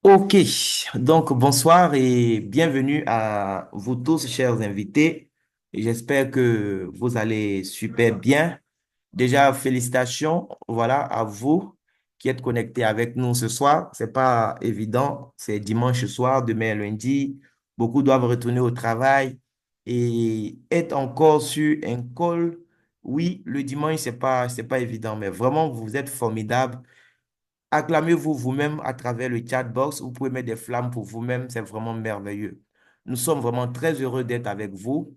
Ok, donc bonsoir et bienvenue à vous tous, chers invités. Et j'espère que vous allez super bien. Déjà, félicitations, voilà, à vous qui êtes connectés avec nous ce soir. C'est pas évident, c'est dimanche soir, demain est lundi. Beaucoup doivent retourner au travail et être encore sur un call. Oui, le dimanche, c'est pas évident, mais vraiment, vous êtes formidables. Acclamez-vous vous-même à travers le chat box. Vous pouvez mettre des flammes pour vous-même. C'est vraiment merveilleux. Nous sommes vraiment très heureux d'être avec vous.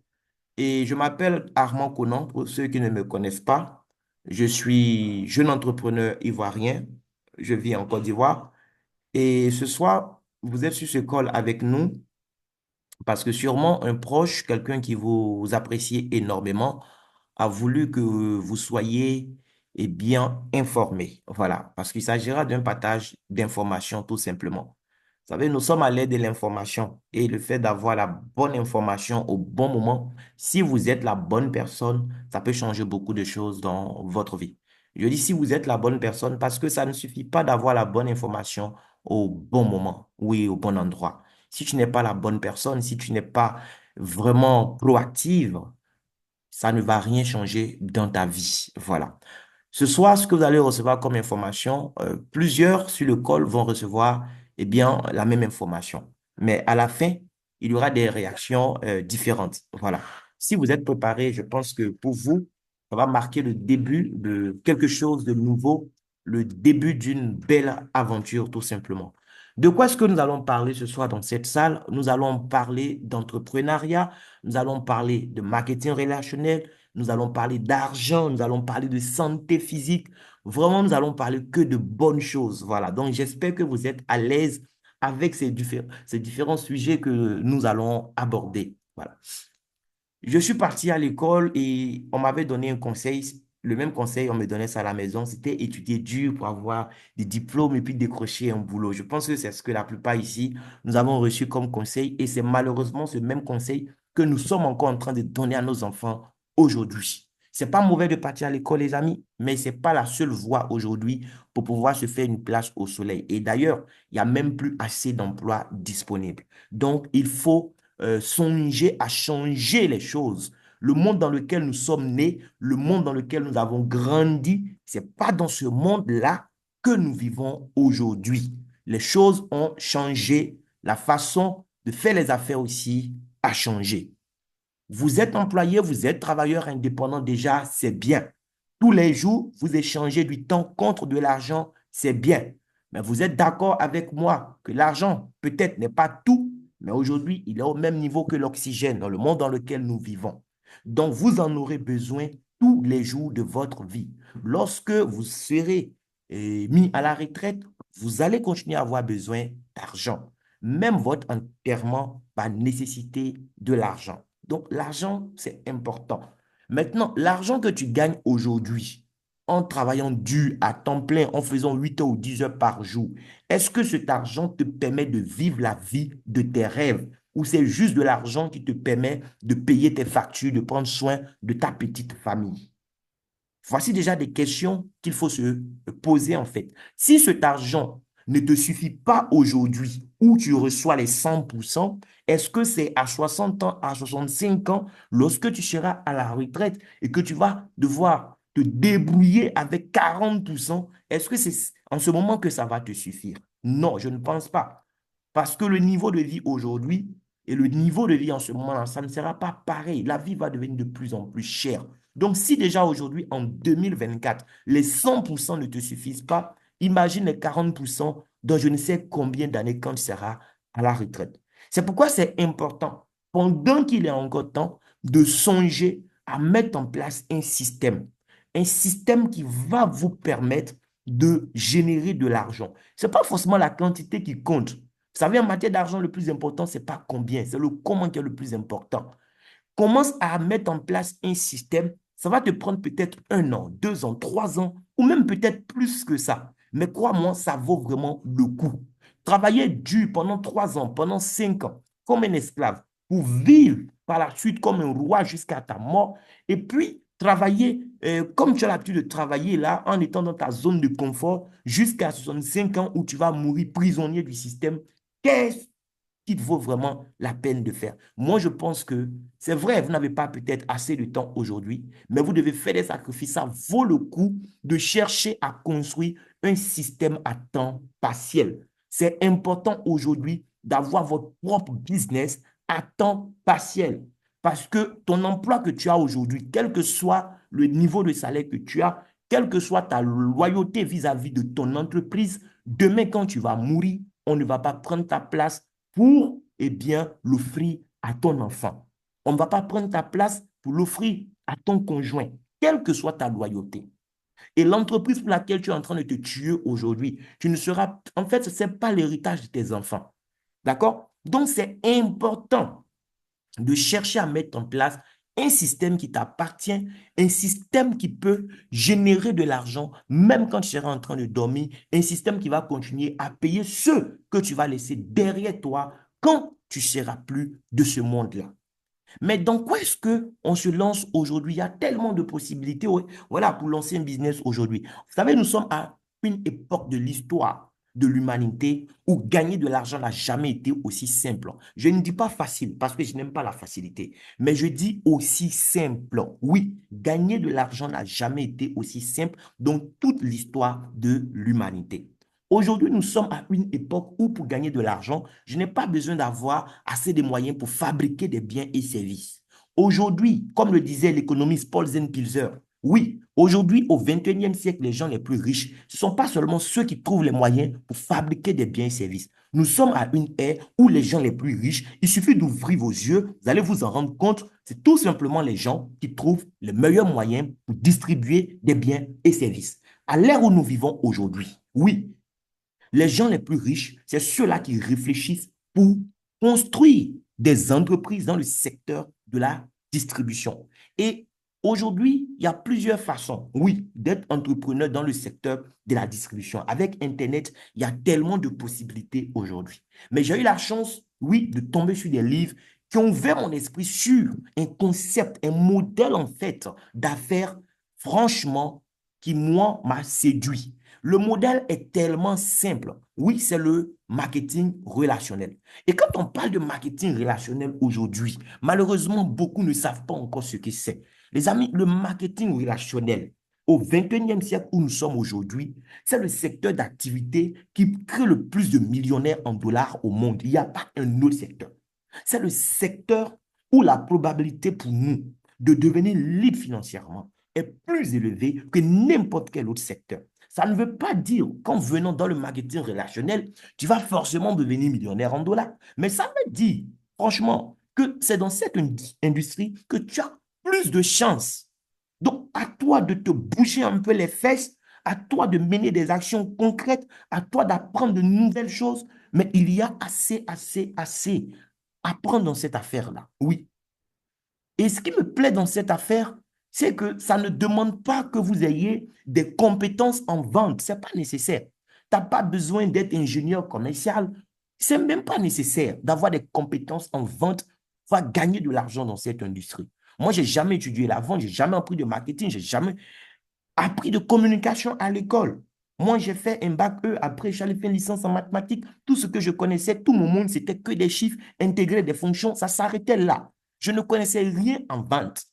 Et je m'appelle Armand Conan, pour ceux qui ne me connaissent pas. Je suis jeune entrepreneur ivoirien. Je vis en Côte d'Ivoire. Et ce soir, vous êtes sur ce call avec nous parce que sûrement un proche, quelqu'un qui vous apprécie énormément, a voulu que vous soyez bien informés. Voilà, parce qu'il s'agira d'un partage d'informations tout simplement. Vous savez, nous sommes à l'ère de l'information et le fait d'avoir la bonne information au bon moment, si vous êtes la bonne personne, ça peut changer beaucoup de choses dans votre vie. Je dis si vous êtes la bonne personne parce que ça ne suffit pas d'avoir la bonne information au bon moment, oui, au bon endroit. Si tu n'es pas la bonne personne, si tu n'es pas vraiment proactive, ça ne va rien changer dans ta vie. Voilà. Ce soir, ce que vous allez recevoir comme information, plusieurs sur le call vont recevoir la même information. Mais à la fin, il y aura des réactions différentes. Voilà. Si vous êtes préparé, je pense que pour vous, ça va marquer le début de quelque chose de nouveau, le début d'une belle aventure, tout simplement. De quoi est-ce que nous allons parler ce soir dans cette salle? Nous allons parler d'entrepreneuriat, nous allons parler de marketing relationnel, nous allons parler d'argent, nous allons parler de santé physique. Vraiment, nous allons parler que de bonnes choses. Voilà. Donc, j'espère que vous êtes à l'aise avec ces différents sujets que nous allons aborder. Voilà. Je suis parti à l'école et on m'avait donné un conseil. Le même conseil, on me donnait ça à la maison, c'était étudier dur pour avoir des diplômes et puis décrocher un boulot. Je pense que c'est ce que la plupart ici, nous avons reçu comme conseil et c'est malheureusement ce même conseil que nous sommes encore en train de donner à nos enfants aujourd'hui. C'est pas mauvais de partir à l'école, les amis, mais c'est pas la seule voie aujourd'hui pour pouvoir se faire une place au soleil. Et d'ailleurs, il n'y a même plus assez d'emplois disponibles. Donc, il faut songer à changer les choses. Le monde dans lequel nous sommes nés, le monde dans lequel nous avons grandi, c'est pas dans ce monde-là que nous vivons aujourd'hui. Les choses ont changé, la façon de faire les affaires aussi a changé. Vous êtes employé, vous êtes travailleur indépendant déjà, c'est bien. Tous les jours, vous échangez du temps contre de l'argent, c'est bien. Mais vous êtes d'accord avec moi que l'argent peut-être n'est pas tout, mais aujourd'hui, il est au même niveau que l'oxygène dans le monde dans lequel nous vivons. Donc, vous en aurez besoin tous les jours de votre vie. Lorsque vous serez mis à la retraite, vous allez continuer à avoir besoin d'argent. Même votre enterrement va nécessiter de l'argent. Donc, l'argent, c'est important. Maintenant, l'argent que tu gagnes aujourd'hui en travaillant dur à temps plein, en faisant 8 heures ou 10 heures par jour, est-ce que cet argent te permet de vivre la vie de tes rêves ou c'est juste de l'argent qui te permet de payer tes factures, de prendre soin de ta petite famille? Voici déjà des questions qu'il faut se poser en fait. Si cet argent ne te suffit pas aujourd'hui où tu reçois les 100%, est-ce que c'est à 60 ans, à 65 ans, lorsque tu seras à la retraite et que tu vas devoir te débrouiller avec 40%, est-ce que c'est en ce moment que ça va te suffire? Non, je ne pense pas. Parce que le niveau de vie aujourd'hui et le niveau de vie en ce moment-là, ça ne sera pas pareil. La vie va devenir de plus en plus chère. Donc, si déjà aujourd'hui, en 2024, les 100% ne te suffisent pas, imagine les 40% dans je ne sais combien d'années quand tu seras à la retraite. C'est pourquoi c'est important, pendant qu'il est encore temps, de songer à mettre en place un système qui va vous permettre de générer de l'argent. Ce n'est pas forcément la quantité qui compte. Vous savez, en matière d'argent, le plus important, c'est pas combien, c'est le comment qui est le plus important. Commence à mettre en place un système. Ça va te prendre peut-être 1 an, 2 ans, 3 ans, ou même peut-être plus que ça. Mais crois-moi, ça vaut vraiment le coup. Travailler dur pendant 3 ans, pendant 5 ans, comme un esclave, pour vivre par la suite comme un roi jusqu'à ta mort, et puis travailler comme tu as l'habitude de travailler là, en étant dans ta zone de confort jusqu'à 65 ans où tu vas mourir prisonnier du système. Qu'est-ce qu'il vaut vraiment la peine de faire? Moi, je pense que c'est vrai, vous n'avez pas peut-être assez de temps aujourd'hui, mais vous devez faire des sacrifices. Ça vaut le coup de chercher à construire un système à temps partiel. C'est important aujourd'hui d'avoir votre propre business à temps partiel. Parce que ton emploi que tu as aujourd'hui, quel que soit le niveau de salaire que tu as, quelle que soit ta loyauté vis-à-vis de ton entreprise, demain, quand tu vas mourir, on ne va pas prendre ta place pour, eh bien, l'offrir à ton enfant. On ne va pas prendre ta place pour l'offrir à ton conjoint, quelle que soit ta loyauté. Et l'entreprise pour laquelle tu es en train de te tuer aujourd'hui, tu ne seras, en fait, ce n'est pas l'héritage de tes enfants. D'accord? Donc, c'est important de chercher à mettre en place un système qui t'appartient, un système qui peut générer de l'argent, même quand tu seras en train de dormir, un système qui va continuer à payer ceux que tu vas laisser derrière toi quand tu seras plus de ce monde-là. Mais dans quoi est-ce que on se lance aujourd'hui? Il y a tellement de possibilités, ouais, voilà, pour lancer un business aujourd'hui. Vous savez, nous sommes à une époque de l'histoire de l'humanité où gagner de l'argent n'a jamais été aussi simple. Je ne dis pas facile parce que je n'aime pas la facilité, mais je dis aussi simple. Oui, gagner de l'argent n'a jamais été aussi simple dans toute l'histoire de l'humanité. Aujourd'hui, nous sommes à une époque où pour gagner de l'argent, je n'ai pas besoin d'avoir assez de moyens pour fabriquer des biens et services. Aujourd'hui, comme le disait l'économiste Paul Zenpilzer, oui, aujourd'hui, au 21e siècle, les gens les plus riches, ce ne sont pas seulement ceux qui trouvent les moyens pour fabriquer des biens et services. Nous sommes à une ère où les gens les plus riches, il suffit d'ouvrir vos yeux, vous allez vous en rendre compte, c'est tout simplement les gens qui trouvent les meilleurs moyens pour distribuer des biens et services. À l'ère où nous vivons aujourd'hui, oui, les gens les plus riches, c'est ceux-là qui réfléchissent pour construire des entreprises dans le secteur de la distribution. Et aujourd'hui, il y a plusieurs façons, oui, d'être entrepreneur dans le secteur de la distribution. Avec Internet, il y a tellement de possibilités aujourd'hui. Mais j'ai eu la chance, oui, de tomber sur des livres qui ont ouvert mon esprit sur un concept, un modèle en fait d'affaires, franchement, qui moi m'a séduit. Le modèle est tellement simple. Oui, c'est le marketing relationnel. Et quand on parle de marketing relationnel aujourd'hui, malheureusement, beaucoup ne savent pas encore ce que c'est. Les amis, le marketing relationnel, au 21e siècle où nous sommes aujourd'hui, c'est le secteur d'activité qui crée le plus de millionnaires en dollars au monde. Il n'y a pas un autre secteur. C'est le secteur où la probabilité pour nous de devenir libre financièrement est plus élevée que n'importe quel autre secteur. Ça ne veut pas dire qu'en venant dans le marketing relationnel, tu vas forcément devenir millionnaire en dollars. Mais ça veut dire, franchement, que c'est dans cette industrie que tu as plus de chances. Donc, à toi de te bouger un peu les fesses, à toi de mener des actions concrètes, à toi d'apprendre de nouvelles choses. Mais il y a assez à apprendre dans cette affaire-là. Oui. Et ce qui me plaît dans cette affaire, c'est que ça ne demande pas que vous ayez des compétences en vente. Ce n'est pas nécessaire. Tu n'as pas besoin d'être ingénieur commercial. Ce n'est même pas nécessaire d'avoir des compétences en vente pour gagner de l'argent dans cette industrie. Moi, je n'ai jamais étudié la vente, je n'ai jamais appris de marketing, je n'ai jamais appris de communication à l'école. Moi, j'ai fait un bac E, après, j'allais faire une licence en mathématiques. Tout ce que je connaissais, tout mon monde, c'était que des chiffres, intégrer des fonctions, ça s'arrêtait là. Je ne connaissais rien en vente.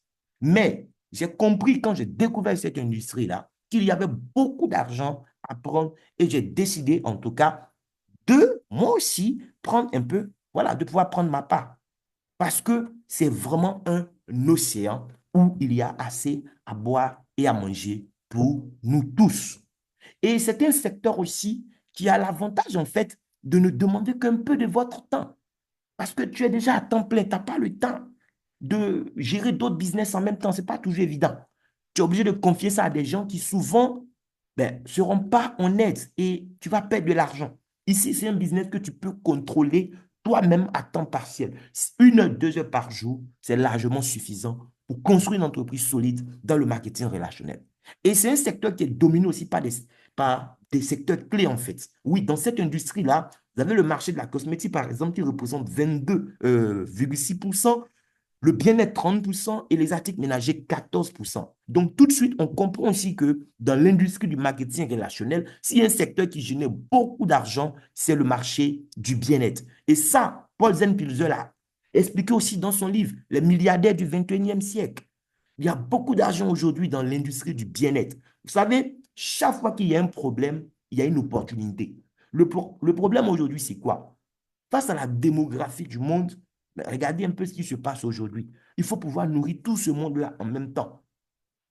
Mais j'ai compris quand j'ai découvert cette industrie-là qu'il y avait beaucoup d'argent à prendre et j'ai décidé, en tout cas, de moi aussi prendre un peu, voilà, de pouvoir prendre ma part. Parce que c'est vraiment un océan où il y a assez à boire et à manger pour nous tous. Et c'est un secteur aussi qui a l'avantage, en fait, de ne demander qu'un peu de votre temps. Parce que tu es déjà à temps plein, tu n'as pas le temps de gérer d'autres business en même temps. Ce n'est pas toujours évident. Tu es obligé de confier ça à des gens qui souvent ne seront pas honnêtes et tu vas perdre de l'argent. Ici, c'est un business que tu peux contrôler toi-même à temps partiel. 1 heure, 2 heures par jour, c'est largement suffisant pour construire une entreprise solide dans le marketing relationnel. Et c'est un secteur qui est dominé aussi par des secteurs clés, en fait. Oui, dans cette industrie-là, vous avez le marché de la cosmétique, par exemple, qui représente 22,6%, Le bien-être 30% et les articles ménagers 14%. Donc, tout de suite, on comprend aussi que dans l'industrie du marketing relationnel, s'il y a un secteur qui génère beaucoup d'argent, c'est le marché du bien-être. Et ça, Paul Zenpilzer l'a expliqué aussi dans son livre, Les milliardaires du 21e siècle. Il y a beaucoup d'argent aujourd'hui dans l'industrie du bien-être. Vous savez, chaque fois qu'il y a un problème, il y a une opportunité. Le problème aujourd'hui, c'est quoi? Face à la démographie du monde, mais regardez un peu ce qui se passe aujourd'hui. Il faut pouvoir nourrir tout ce monde-là en même temps.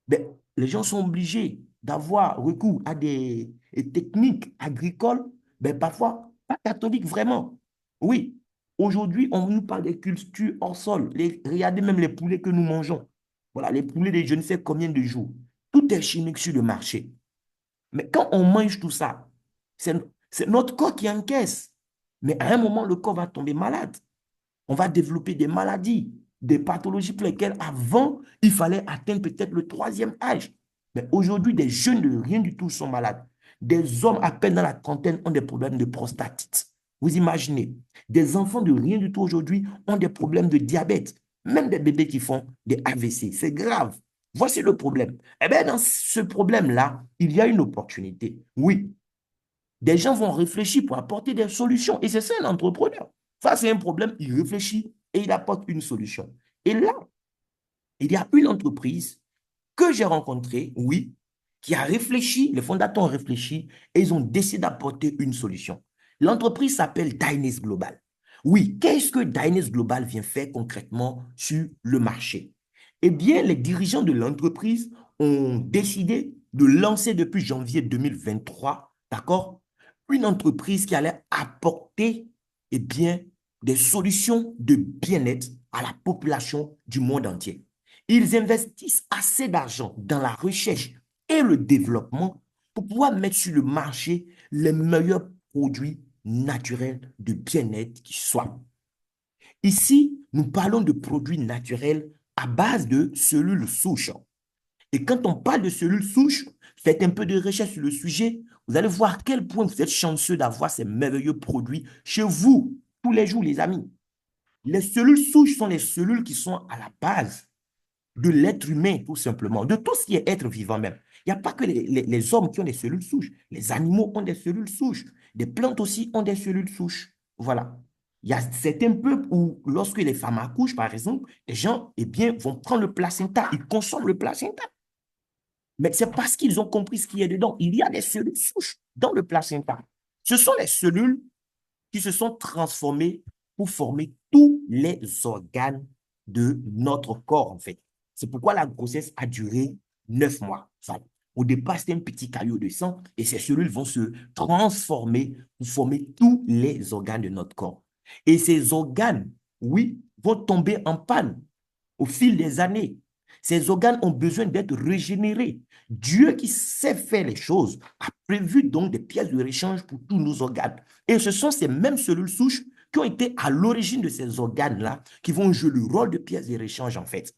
Mais les gens sont obligés d'avoir recours à des techniques agricoles, mais parfois pas catholiques vraiment. Oui, aujourd'hui, on nous parle des cultures hors sol. Regardez même les poulets que nous mangeons. Voilà, les poulets de je ne sais combien de jours. Tout est chimique sur le marché. Mais quand on mange tout ça, c'est c'est notre corps qui encaisse. Mais à un moment, le corps va tomber malade. On va développer des maladies, des pathologies pour lesquelles avant, il fallait atteindre peut-être le troisième âge. Mais aujourd'hui, des jeunes de rien du tout sont malades. Des hommes à peine dans la trentaine ont des problèmes de prostatite. Vous imaginez, des enfants de rien du tout aujourd'hui ont des problèmes de diabète. Même des bébés qui font des AVC. C'est grave. Voici le problème. Eh bien, dans ce problème-là, il y a une opportunité. Oui, des gens vont réfléchir pour apporter des solutions. Et c'est ça un entrepreneur. Face à un problème, il réfléchit et il apporte une solution. Et là, il y a une entreprise que j'ai rencontrée, oui, qui a réfléchi, les fondateurs ont réfléchi et ils ont décidé d'apporter une solution. L'entreprise s'appelle Dyness Global. Oui, qu'est-ce que Dyness Global vient faire concrètement sur le marché? Eh bien, les dirigeants de l'entreprise ont décidé de lancer depuis janvier 2023, d'accord, une entreprise qui allait apporter, eh bien, des solutions de bien-être à la population du monde entier. Ils investissent assez d'argent dans la recherche et le développement pour pouvoir mettre sur le marché les meilleurs produits naturels de bien-être qui soient. Ici, nous parlons de produits naturels à base de cellules souches. Et quand on parle de cellules souches, faites un peu de recherche sur le sujet, vous allez voir à quel point vous êtes chanceux d'avoir ces merveilleux produits chez vous tous les jours, les amis. Les cellules souches sont les cellules qui sont à la base de l'être humain, tout simplement, de tout ce qui est être vivant même. Il n'y a pas que les hommes qui ont des cellules souches. Les animaux ont des cellules souches. Des plantes aussi ont des cellules souches. Voilà. Il y a certains peuples où, lorsque les femmes accouchent, par exemple, les gens, eh bien, vont prendre le placenta. Ils consomment le placenta. Mais c'est parce qu'ils ont compris ce qu'il y a dedans. Il y a des cellules souches dans le placenta. Ce sont les cellules qui se sont transformées pour former tous les organes de notre corps, en fait. C'est pourquoi la grossesse a duré 9 mois. Ça, au départ, c'était un petit caillot de sang et ces cellules vont se transformer pour former tous les organes de notre corps. Et ces organes, oui, vont tomber en panne au fil des années. Ces organes ont besoin d'être régénérés. Dieu qui sait faire les choses a prévu donc des pièces de rechange pour tous nos organes. Et ce sont ces mêmes cellules souches qui ont été à l'origine de ces organes-là qui vont jouer le rôle de pièces de rechange en fait.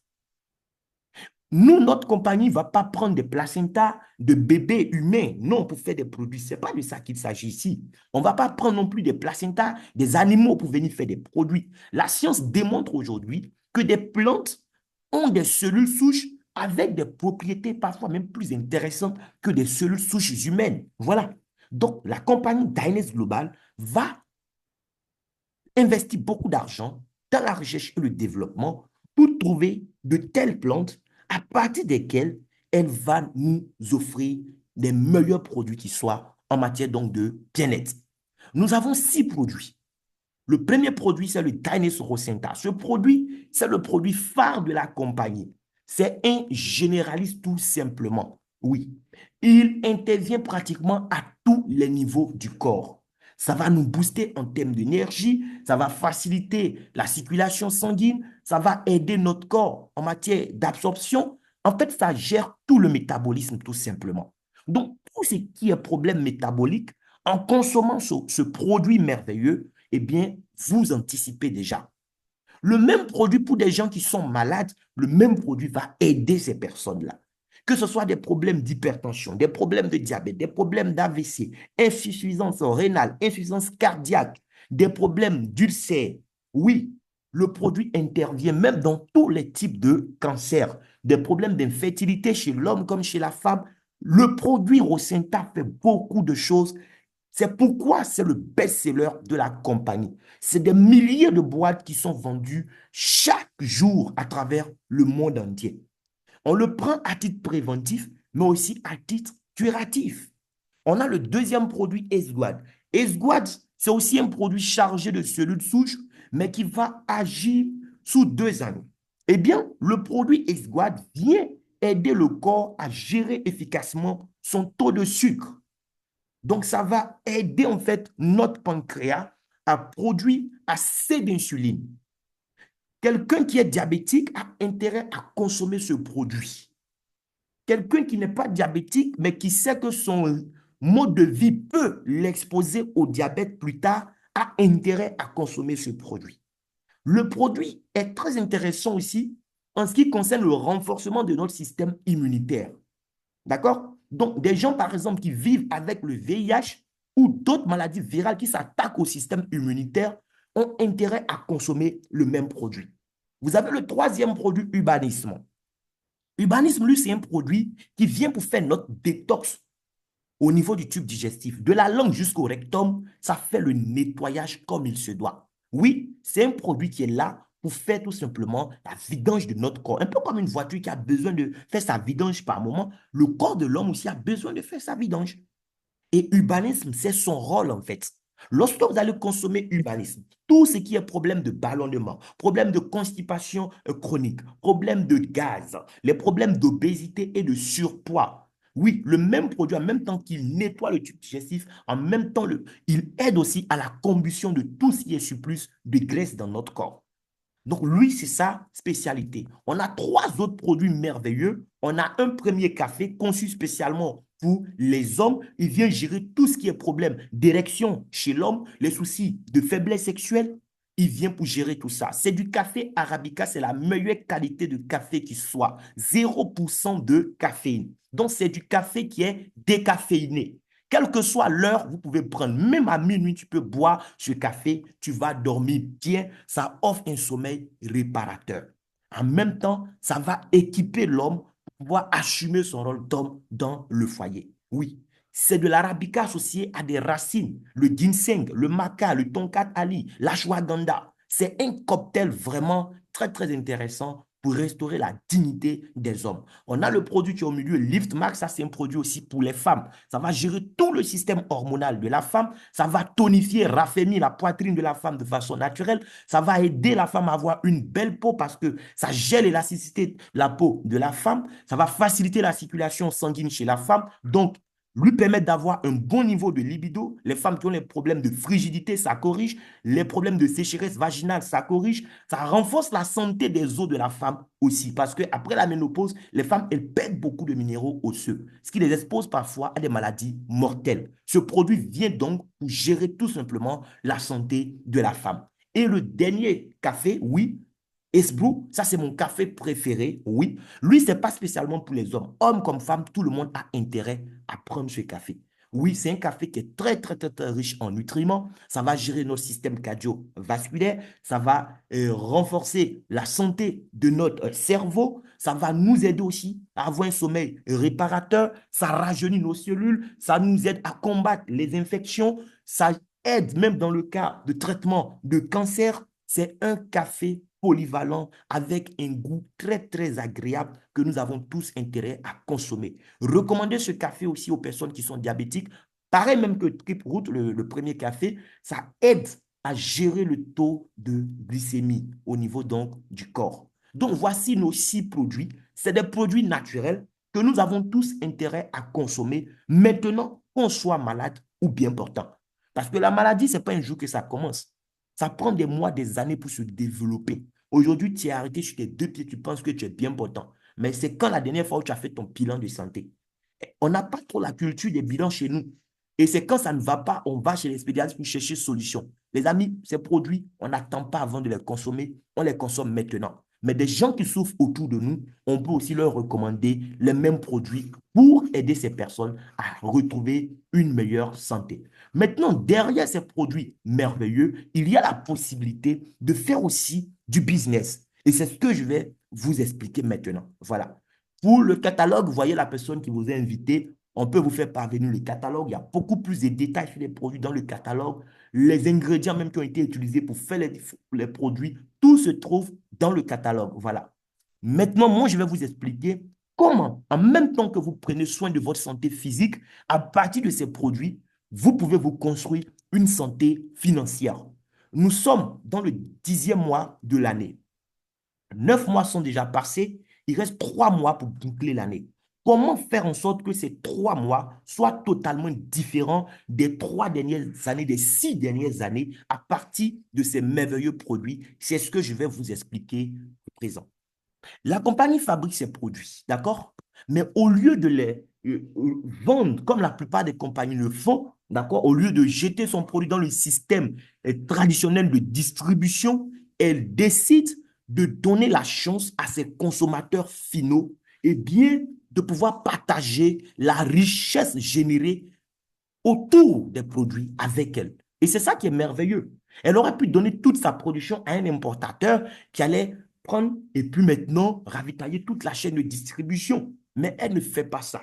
Nous, notre compagnie ne va pas prendre des placentas de bébés humains, non, pour faire des produits. Ce n'est pas de ça qu'il s'agit ici. On ne va pas prendre non plus des placentas des animaux pour venir faire des produits. La science démontre aujourd'hui que des plantes ont des cellules souches avec des propriétés parfois même plus intéressantes que des cellules souches humaines. Voilà. Donc, la compagnie Dyness Global va investir beaucoup d'argent dans la recherche et le développement pour trouver de telles plantes à partir desquelles elle va nous offrir les meilleurs produits qui soient en matière donc de bien-être. Nous avons 6 produits. Le premier produit, c'est le Dyness Rosenta. Ce produit, c'est le produit phare de la compagnie. C'est un généraliste tout simplement. Oui, il intervient pratiquement à tous les niveaux du corps. Ça va nous booster en termes d'énergie, ça va faciliter la circulation sanguine, ça va aider notre corps en matière d'absorption. En fait, ça gère tout le métabolisme tout simplement. Donc, pour ce qui est problème métabolique, en consommant ce produit merveilleux, eh bien, vous anticipez déjà. Le même produit pour des gens qui sont malades, le même produit va aider ces personnes-là. Que ce soit des problèmes d'hypertension, des problèmes de diabète, des problèmes d'AVC, insuffisance rénale, insuffisance cardiaque, des problèmes d'ulcère. Oui, Le produit intervient même dans tous les types de cancers, des problèmes d'infertilité chez l'homme comme chez la femme. Le produit Rosenta fait beaucoup de choses. C'est pourquoi c'est le best-seller de la compagnie. C'est des milliers de boîtes qui sont vendues chaque jour à travers le monde entier. On le prend à titre préventif, mais aussi à titre curatif. On a le deuxième produit Esguad. Esguad, c'est aussi un produit chargé de cellules souches, mais qui va agir sous 2 années. Eh bien, le produit Esguad vient aider le corps à gérer efficacement son taux de sucre. Donc, ça va aider en fait notre pancréas à produire assez d'insuline. Quelqu'un qui est diabétique a intérêt à consommer ce produit. Quelqu'un qui n'est pas diabétique, mais qui sait que son mode de vie peut l'exposer au diabète plus tard, a intérêt à consommer ce produit. Le produit est très intéressant aussi en ce qui concerne le renforcement de notre système immunitaire. D'accord? Donc, des gens, par exemple, qui vivent avec le VIH ou d'autres maladies virales qui s'attaquent au système immunitaire ont intérêt à consommer le même produit. Vous avez le troisième produit, Urbanisme. Urbanisme, lui, c'est un produit qui vient pour faire notre détox au niveau du tube digestif. De la langue jusqu'au rectum, ça fait le nettoyage comme il se doit. Oui, c'est un produit qui est là pour faire tout simplement la vidange de notre corps. Un peu comme une voiture qui a besoin de faire sa vidange par moment, le corps de l'homme aussi a besoin de faire sa vidange. Et urbanisme, c'est son rôle en fait. Lorsque vous allez consommer urbanisme, tout ce qui est problème de ballonnement, problème de constipation chronique, problème de gaz, les problèmes d'obésité et de surpoids, oui, le même produit, en même temps qu'il nettoie le tube digestif, en même temps, il aide aussi à la combustion de tout ce qui est surplus de graisse dans notre corps. Donc, lui, c'est sa spécialité. On a 3 autres produits merveilleux. On a un premier café conçu spécialement pour les hommes. Il vient gérer tout ce qui est problème d'érection chez l'homme, les soucis de faiblesse sexuelle. Il vient pour gérer tout ça. C'est du café Arabica, c'est la meilleure qualité de café qui soit. 0% de caféine. Donc, c'est du café qui est décaféiné. Quelle que soit l'heure, vous pouvez prendre. Même à minuit, tu peux boire ce café. Tu vas dormir bien. Ça offre un sommeil réparateur. En même temps, ça va équiper l'homme pour pouvoir assumer son rôle d'homme dans le foyer. Oui, c'est de l'arabica associé à des racines, le ginseng, le maca, le tonkat ali, l'ashwagandha. C'est un cocktail vraiment très, très intéressant pour restaurer la dignité des hommes. On a le produit qui est au milieu, LiftMax, ça c'est un produit aussi pour les femmes. Ça va gérer tout le système hormonal de la femme, ça va tonifier, raffermir la poitrine de la femme de façon naturelle, ça va aider la femme à avoir une belle peau parce que ça gèle l'élasticité de la peau de la femme, ça va faciliter la circulation sanguine chez la femme, donc lui permettre d'avoir un bon niveau de libido. Les femmes qui ont les problèmes de frigidité, ça corrige. Les problèmes de sécheresse vaginale, ça corrige. Ça renforce la santé des os de la femme aussi. Parce qu'après la ménopause, les femmes, elles perdent beaucoup de minéraux osseux, ce qui les expose parfois à des maladies mortelles. Ce produit vient donc pour gérer tout simplement la santé de la femme. Et le dernier café, oui, Esbro, ça c'est mon café préféré, oui. Lui, c'est pas spécialement pour les hommes. Hommes comme femmes, tout le monde a intérêt à prendre ce café. Oui, c'est un café qui est très, très, très, très riche en nutriments. Ça va gérer notre système cardiovasculaire. Ça va renforcer la santé de notre cerveau. Ça va nous aider aussi à avoir un sommeil réparateur. Ça rajeunit nos cellules. Ça nous aide à combattre les infections. Ça aide même dans le cas de traitement de cancer. C'est un café polyvalent avec un goût très, très agréable que nous avons tous intérêt à consommer. Recommandez ce café aussi aux personnes qui sont diabétiques. Pareil même que Trip Root, le premier café, ça aide à gérer le taux de glycémie au niveau donc du corps. Donc voici nos 6 produits. C'est des produits naturels que nous avons tous intérêt à consommer maintenant qu'on soit malade ou bien portant. Parce que la maladie, ce n'est pas un jour que ça commence. Ça prend des mois, des années pour se développer. Aujourd'hui, tu es arrêté sur tes 2 pieds, tu penses que tu es bien portant. Mais c'est quand la dernière fois où tu as fait ton bilan de santé. On n'a pas trop la culture des bilans chez nous. Et c'est quand ça ne va pas, on va chez les spécialistes pour chercher solution. Les amis, ces produits, on n'attend pas avant de les consommer, on les consomme maintenant. Mais des gens qui souffrent autour de nous, on peut aussi leur recommander les mêmes produits pour aider ces personnes à retrouver une meilleure santé. Maintenant, derrière ces produits merveilleux, il y a la possibilité de faire aussi du business. Et c'est ce que je vais vous expliquer maintenant. Voilà. Pour le catalogue, vous voyez la personne qui vous a invité, on peut vous faire parvenir le catalogue. Il y a beaucoup plus de détails sur les produits dans le catalogue. Les ingrédients même qui ont été utilisés pour faire les produits, tout se trouve dans le catalogue. Voilà. Maintenant, moi, je vais vous expliquer comment, en même temps que vous prenez soin de votre santé physique, à partir de ces produits, vous pouvez vous construire une santé financière. Nous sommes dans le 10e mois de l'année. 9 mois sont déjà passés. Il reste 3 mois pour boucler l'année. Comment faire en sorte que ces 3 mois soient totalement différents des 3 dernières années, des 6 dernières années, à partir de ces merveilleux produits? C'est ce que je vais vous expliquer à présent. La compagnie fabrique ses produits, d'accord? Mais au lieu de les vendre comme la plupart des compagnies le font, d'accord? Au lieu de jeter son produit dans le système traditionnel de distribution, elle décide de donner la chance à ses consommateurs finaux et bien de pouvoir partager la richesse générée autour des produits avec elle. Et c'est ça qui est merveilleux. Elle aurait pu donner toute sa production à un importateur qui allait prendre et puis maintenant ravitailler toute la chaîne de distribution. Mais elle ne fait pas ça.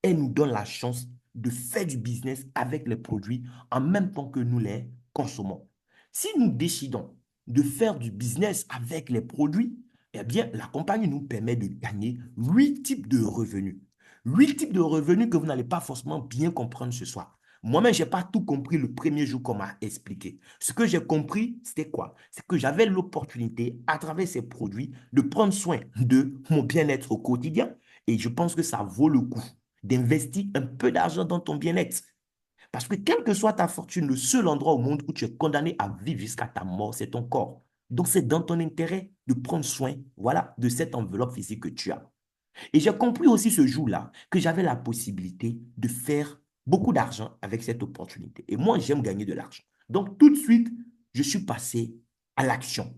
Elle nous donne la chance de faire du business avec les produits en même temps que nous les consommons. Si nous décidons de faire du business avec les produits, eh bien, la compagnie nous permet de gagner 8 types de revenus. 8 types de revenus que vous n'allez pas forcément bien comprendre ce soir. Moi-même, je n'ai pas tout compris le premier jour qu'on m'a expliqué. Ce que j'ai compris, c'était quoi? C'est que j'avais l'opportunité, à travers ces produits, de prendre soin de mon bien-être au quotidien. Et je pense que ça vaut le coup d'investir un peu d'argent dans ton bien-être. Parce que quelle que soit ta fortune, le seul endroit au monde où tu es condamné à vivre jusqu'à ta mort, c'est ton corps. Donc, c'est dans ton intérêt de prendre soin, voilà, de cette enveloppe physique que tu as. Et j'ai compris aussi ce jour-là que j'avais la possibilité de faire beaucoup d'argent avec cette opportunité. Et moi, j'aime gagner de l'argent. Donc, tout de suite, je suis passé à l'action.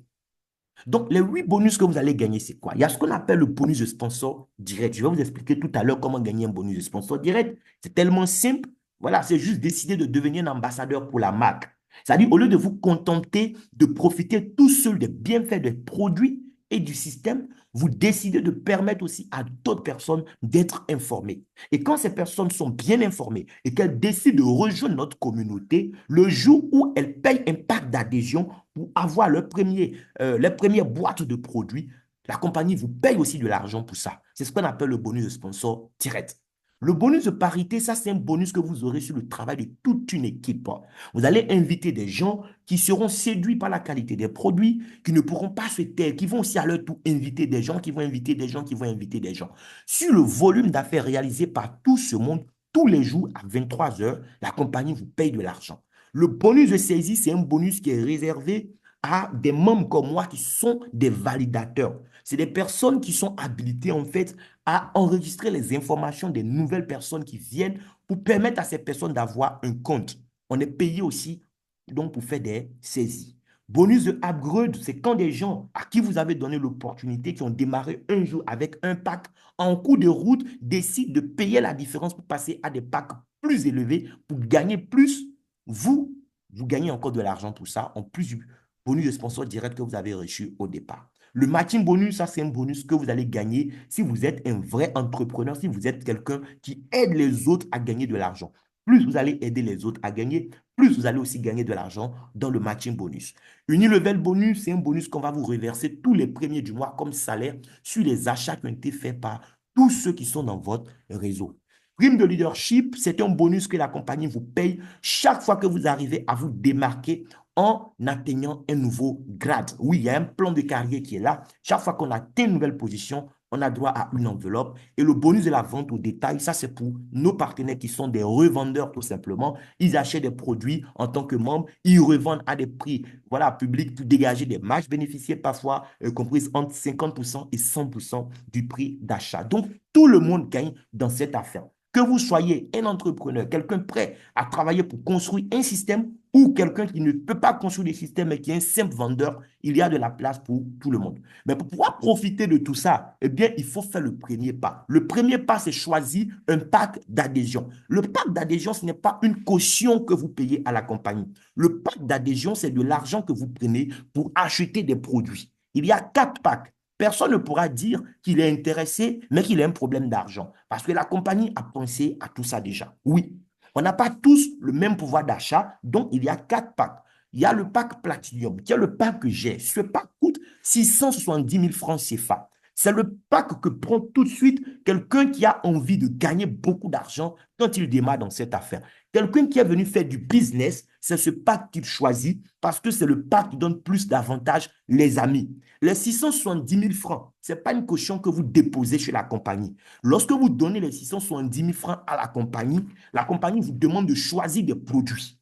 Donc, les 8 bonus que vous allez gagner, c'est quoi? Il y a ce qu'on appelle le bonus de sponsor direct. Je vais vous expliquer tout à l'heure comment gagner un bonus de sponsor direct. C'est tellement simple. Voilà, c'est juste décider de devenir un ambassadeur pour la marque. C'est-à-dire, au lieu de vous contenter de profiter tout seul des bienfaits des produits et du système, vous décidez de permettre aussi à d'autres personnes d'être informées. Et quand ces personnes sont bien informées et qu'elles décident de rejoindre notre communauté, le jour où elles payent un pack d'adhésion pour avoir les premières boîtes de produits, la compagnie vous paye aussi de l'argent pour ça. C'est ce qu'on appelle le bonus de sponsor direct. Le bonus de parité, ça c'est un bonus que vous aurez sur le travail de toute une équipe. Vous allez inviter des gens qui seront séduits par la qualité des produits, qui ne pourront pas se taire, qui vont aussi à leur tour inviter des gens, qui vont inviter des gens, qui vont inviter des gens. Sur le volume d'affaires réalisé par tout ce monde, tous les jours à 23 heures, la compagnie vous paye de l'argent. Le bonus de saisie, c'est un bonus qui est réservé à des membres comme moi qui sont des validateurs. C'est des personnes qui sont habilitées en fait à enregistrer les informations des nouvelles personnes qui viennent pour permettre à ces personnes d'avoir un compte. On est payé aussi donc pour faire des saisies. Bonus de upgrade, c'est quand des gens à qui vous avez donné l'opportunité, qui ont démarré un jour avec un pack, en cours de route, décident de payer la différence pour passer à des packs plus élevés, pour gagner plus. Vous, vous gagnez encore de l'argent pour ça, en plus du bonus de sponsor direct que vous avez reçu au départ. Le matching bonus, ça c'est un bonus que vous allez gagner si vous êtes un vrai entrepreneur, si vous êtes quelqu'un qui aide les autres à gagner de l'argent. Plus vous allez aider les autres à gagner, plus vous allez aussi gagner de l'argent dans le matching bonus. Unilevel bonus, c'est un bonus qu'on va vous reverser tous les premiers du mois comme salaire sur les achats qui ont été faits par tous ceux qui sont dans votre réseau. Prime de leadership, c'est un bonus que la compagnie vous paye chaque fois que vous arrivez à vous démarquer en atteignant un nouveau grade. Oui, il y a un plan de carrière qui est là. Chaque fois qu'on atteint une nouvelle position, on a droit à une enveloppe. Et le bonus de la vente au détail, ça c'est pour nos partenaires qui sont des revendeurs tout simplement. Ils achètent des produits en tant que membres, ils revendent à des prix voilà, publics pour dégager des marges bénéficiaires parfois comprises entre 50% et 100% du prix d'achat. Donc, tout le monde gagne dans cette affaire. Que vous soyez un entrepreneur, quelqu'un prêt à travailler pour construire un système ou quelqu'un qui ne peut pas construire des systèmes mais qui est un simple vendeur, il y a de la place pour tout le monde. Mais pour pouvoir profiter de tout ça, eh bien, il faut faire le premier pas. Le premier pas, c'est choisir un pack d'adhésion. Le pack d'adhésion, ce n'est pas une caution que vous payez à la compagnie. Le pack d'adhésion, c'est de l'argent que vous prenez pour acheter des produits. Il y a 4 packs. Personne ne pourra dire qu'il est intéressé, mais qu'il a un problème d'argent. Parce que la compagnie a pensé à tout ça déjà. Oui, on n'a pas tous le même pouvoir d'achat, donc il y a 4 packs. Il y a le pack Platinum, qui est le pack que j'ai. Ce pack coûte 670 000 francs CFA. C'est le pack que prend tout de suite quelqu'un qui a envie de gagner beaucoup d'argent quand il démarre dans cette affaire. Quelqu'un qui est venu faire du business, c'est ce pack qu'il choisit parce que c'est le pack qui donne plus d'avantages, les amis. Les 670 000 francs, ce n'est pas une caution que vous déposez chez la compagnie. Lorsque vous donnez les 670 000 francs à la compagnie vous demande de choisir des produits.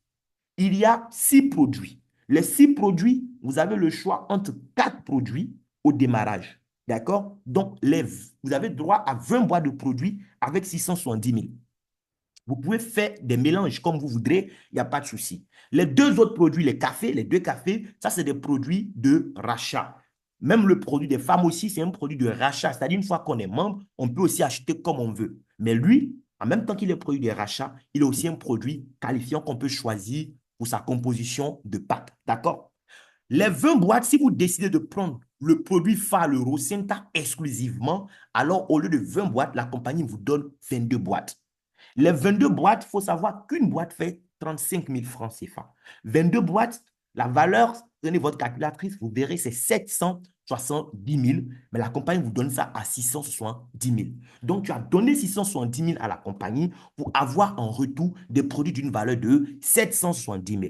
Il y a 6 produits. Les 6 produits, vous avez le choix entre 4 produits au démarrage. D'accord? Donc, vous avez droit à 20 boîtes de produits avec 670 000. Vous pouvez faire des mélanges comme vous voudrez, il n'y a pas de souci. Les 2 autres produits, les cafés, les 2 cafés, ça, c'est des produits de rachat. Même le produit des femmes aussi, c'est un produit de rachat. C'est-à-dire, une fois qu'on est membre, on peut aussi acheter comme on veut. Mais lui, en même temps qu'il est produit de rachat, il est aussi un produit qualifiant qu'on peut choisir pour sa composition de pâte. D'accord? Les 20 boîtes, si vous décidez de prendre le produit phare, le Rosenta exclusivement, alors au lieu de 20 boîtes, la compagnie vous donne 22 boîtes. Les 22 boîtes, il faut savoir qu'une boîte fait 35 000 francs CFA. 22 boîtes, la valeur, prenez votre calculatrice, vous verrez, c'est 770 000, mais la compagnie vous donne ça à 670 000. Donc, tu as donné 670 000 à la compagnie pour avoir en retour des produits d'une valeur de 770 000.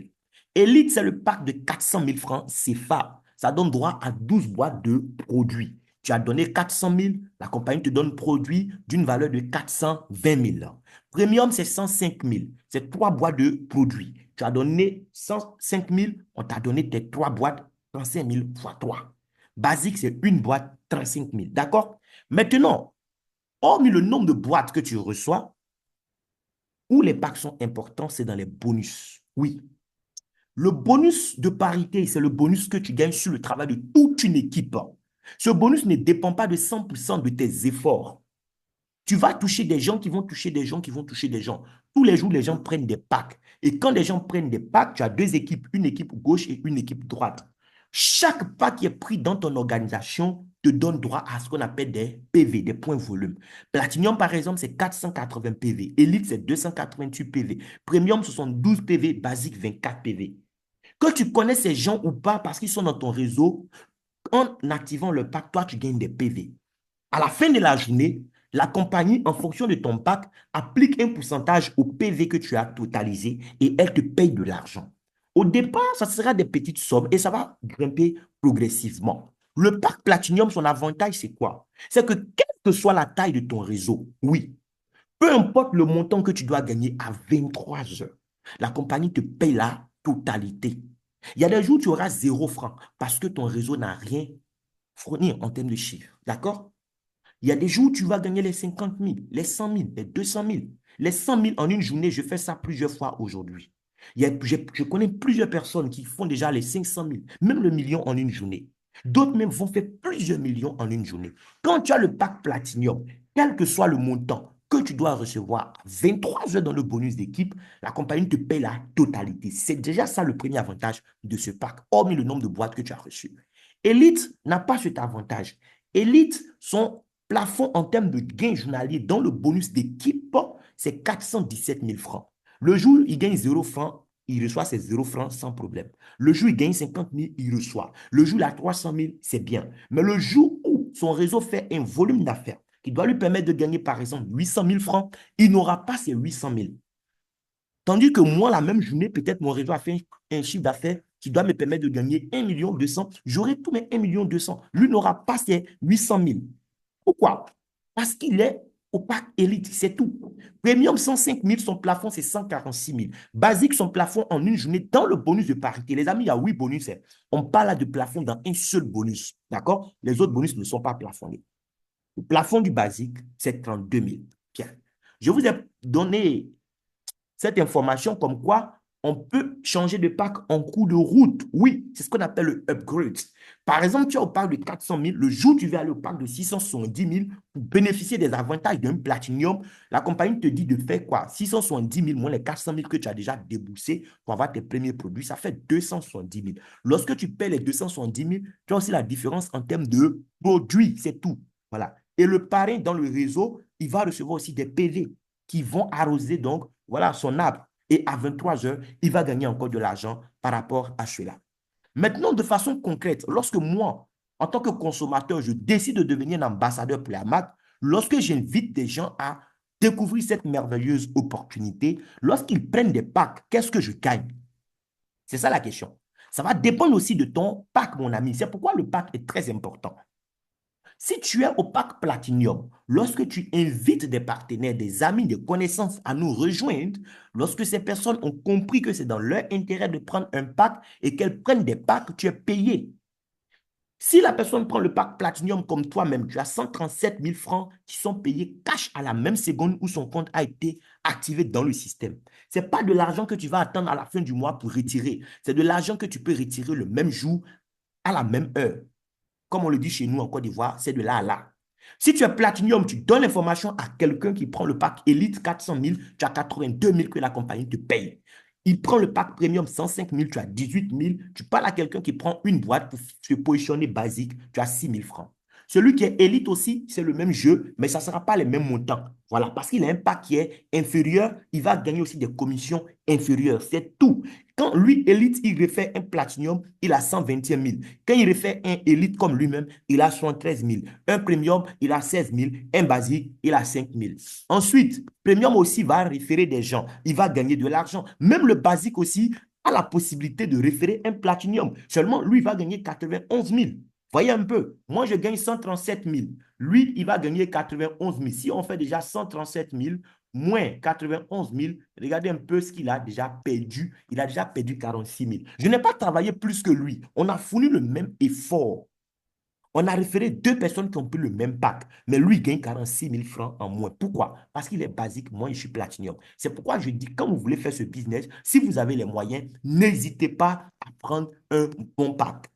Elite, c'est le pack de 400 000 francs CFA. Ça donne droit à 12 boîtes de produits. Tu as donné 400 000, la compagnie te donne produit d'une valeur de 420 000. Premium, c'est 105 000. C'est 3 boîtes de produits. Tu as donné 105 000, on t'a donné tes 3 boîtes, 35 000 fois 3. Basique, c'est une boîte, 35 000. D'accord? Maintenant, hormis le nombre de boîtes que tu reçois, où les packs sont importants, c'est dans les bonus. Oui. Le bonus de parité, c'est le bonus que tu gagnes sur le travail de toute une équipe. Ce bonus ne dépend pas de 100% de tes efforts. Tu vas toucher des gens qui vont toucher des gens qui vont toucher des gens. Tous les jours, les gens prennent des packs. Et quand les gens prennent des packs, tu as 2 équipes, une équipe gauche et une équipe droite. Chaque pack qui est pris dans ton organisation te donne droit à ce qu'on appelle des PV, des points volume. Platinum, par exemple, c'est 480 PV. Elite, c'est 288 PV. Premium, ce sont 12 PV. Basique, 24 PV. Que tu connais ces gens ou pas parce qu'ils sont dans ton réseau, en activant le pack, toi, tu gagnes des PV. À la fin de la journée, la compagnie, en fonction de ton pack, applique un pourcentage au PV que tu as totalisé et elle te paye de l'argent. Au départ, ça sera des petites sommes et ça va grimper progressivement. Le pack Platinum, son avantage, c'est quoi? C'est que quelle que soit la taille de ton réseau, oui, peu importe le montant que tu dois gagner à 23 heures, la compagnie te paye la totalité. Il y a des jours où tu auras 0 franc parce que ton réseau n'a rien fourni en termes de chiffres. D'accord? Il y a des jours où tu vas gagner les 50 000, les 100 000, les 200 000. Les 100 000 en une journée, je fais ça plusieurs fois aujourd'hui. Je connais plusieurs personnes qui font déjà les 500 000, même le million en une journée. D'autres même vont faire plusieurs millions en une journée. Quand tu as le pack Platinum, quel que soit le montant que tu dois recevoir 23 heures dans le bonus d'équipe, la compagnie te paye la totalité. C'est déjà ça le premier avantage de ce pack, hormis le nombre de boîtes que tu as reçues. Elite n'a pas cet avantage. Elite, son plafond en termes de gains journaliers dans le bonus d'équipe, c'est 417 000 francs. Le jour où il gagne 0 francs, il reçoit ses 0 francs sans problème. Le jour où il gagne 50 000, il reçoit. Le jour où il a 300 000, c'est bien. Mais le jour où son réseau fait un volume d'affaires qui doit lui permettre de gagner, par exemple, 800 000 francs, il n'aura pas ces 800 000. Tandis que moi, la même journée, peut-être mon réseau a fait un chiffre d'affaires qui doit me permettre de gagner 1 200 000. J'aurai tous mes 1 200 000. Lui n'aura pas ses 800 000. Pourquoi? Parce qu'il est au pack élite, c'est tout. Premium 105 000, son plafond c'est 146 000. Basique, son plafond en une journée dans le bonus de parité. Les amis, il y a 8 bonus. On parle là de plafond dans un seul bonus. D'accord? Les autres bonus ne sont pas plafonnés. Le plafond du basique, c'est 32 000. Bien. Je vous ai donner cette information comme quoi on peut changer de pack en cours de route. Oui, c'est ce qu'on appelle le upgrade. Par exemple, tu es au pack de 400 000, le jour où tu vas aller au pack de 670 000 pour bénéficier des avantages d'un platinium, la compagnie te dit de faire quoi? 670 000 moins les 400 000 que tu as déjà déboursés pour avoir tes premiers produits, ça fait 270 000. Lorsque tu paies les 270 000, tu as aussi la différence en termes de produits, c'est tout. Voilà. Et le parrain dans le réseau, il va recevoir aussi des PV qui vont arroser donc voilà son arbre. Et à 23 heures, il va gagner encore de l'argent par rapport à cela. Maintenant, de façon concrète, lorsque moi, en tant que consommateur, je décide de devenir un ambassadeur pour la marque, lorsque j'invite des gens à découvrir cette merveilleuse opportunité, lorsqu'ils prennent des packs, qu'est-ce que je gagne? C'est ça la question. Ça va dépendre aussi de ton pack, mon ami. C'est pourquoi le pack est très important. Si tu es au pack Platinum, lorsque tu invites des partenaires, des amis, des connaissances à nous rejoindre, lorsque ces personnes ont compris que c'est dans leur intérêt de prendre un pack et qu'elles prennent des packs, tu es payé. Si la personne prend le pack Platinum comme toi-même, tu as 137 000 francs qui sont payés cash à la même seconde où son compte a été activé dans le système. Ce n'est pas de l'argent que tu vas attendre à la fin du mois pour retirer. C'est de l'argent que tu peux retirer le même jour, à la même heure. Comme on le dit chez nous en Côte d'Ivoire, c'est de là à là. Si tu es Platinum, tu donnes l'information à quelqu'un qui prend le pack Elite 400 000, tu as 82 000 que la compagnie te paye. Il prend le pack Premium 105 000, tu as 18 000. Tu parles à quelqu'un qui prend une boîte pour se positionner basique, tu as 6 000 francs. Celui qui est élite aussi, c'est le même jeu, mais ça ne sera pas les mêmes montants. Voilà, parce qu'il a un pack qui est inférieur, il va gagner aussi des commissions inférieures. C'est tout. Quand lui, élite, il refait un platinum, il a 121 000. Quand il refait un élite comme lui-même, il a 73 000. Un premium, il a 16 000. Un basique, il a 5 000. Ensuite, premium aussi va référer des gens. Il va gagner de l'argent. Même le basique aussi a la possibilité de référer un platinum. Seulement, lui, il va gagner 91 000. Voyez un peu, moi je gagne 137 000. Lui, il va gagner 91 000. Si on fait déjà 137 000 moins 91 000, regardez un peu ce qu'il a déjà perdu. Il a déjà perdu 46 000. Je n'ai pas travaillé plus que lui. On a fourni le même effort. On a référé deux personnes qui ont pris le même pack, mais lui il gagne 46 000 francs en moins. Pourquoi? Parce qu'il est basique, moi je suis platinium. C'est pourquoi je dis, quand vous voulez faire ce business, si vous avez les moyens, n'hésitez pas à prendre un bon pack.